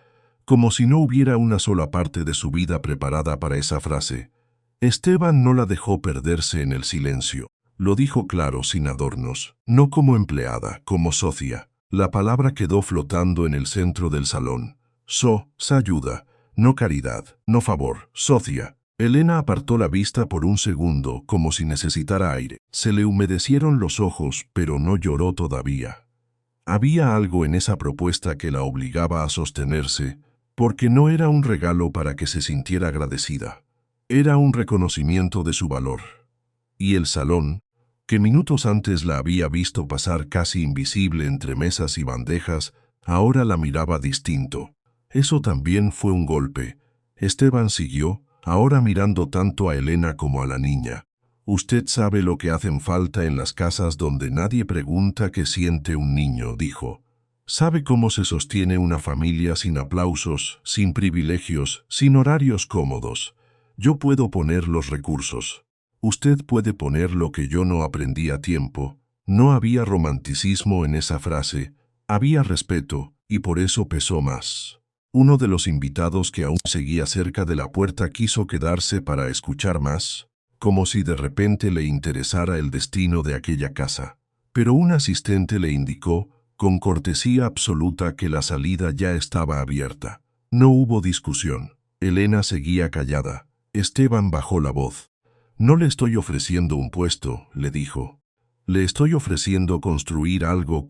como si no hubiera una sola parte de su vida preparada para esa frase. Esteban no la dejó perderse en el silencio. Lo dijo claro, sin adornos, no como empleada, como socia. La palabra quedó flotando en el centro del salón. Ayuda, no caridad, no favor, socia. Elena apartó la vista por un segundo, como si necesitara aire. Se le humedecieron los ojos, pero no lloró todavía. Había algo en esa propuesta que la obligaba a sostenerse, porque no era un regalo para que se sintiera agradecida. Era un reconocimiento de su valor. Y el salón, que minutos antes la había visto pasar casi invisible entre mesas y bandejas, ahora la miraba distinto. Eso también fue un golpe. Esteban siguió, ahora mirando tanto a Elena como a la niña. «Usted sabe lo que hacen falta en las casas donde nadie pregunta qué siente un niño», dijo. «Sabe cómo se sostiene una familia sin aplausos, sin privilegios, sin horarios cómodos. Yo puedo poner los recursos. Usted puede poner lo que yo no aprendí a tiempo». No había romanticismo en esa frase, había respeto, y por eso pesó más. Uno de los invitados que aún seguía cerca de la puerta quiso quedarse para escuchar más, como si de repente le interesara el destino de aquella casa. Pero un asistente le indicó, con cortesía absoluta, que la salida ya estaba abierta. No hubo discusión. Elena seguía callada. Esteban bajó la voz. «No le estoy ofreciendo un puesto», le dijo. «Le estoy ofreciendo construir algo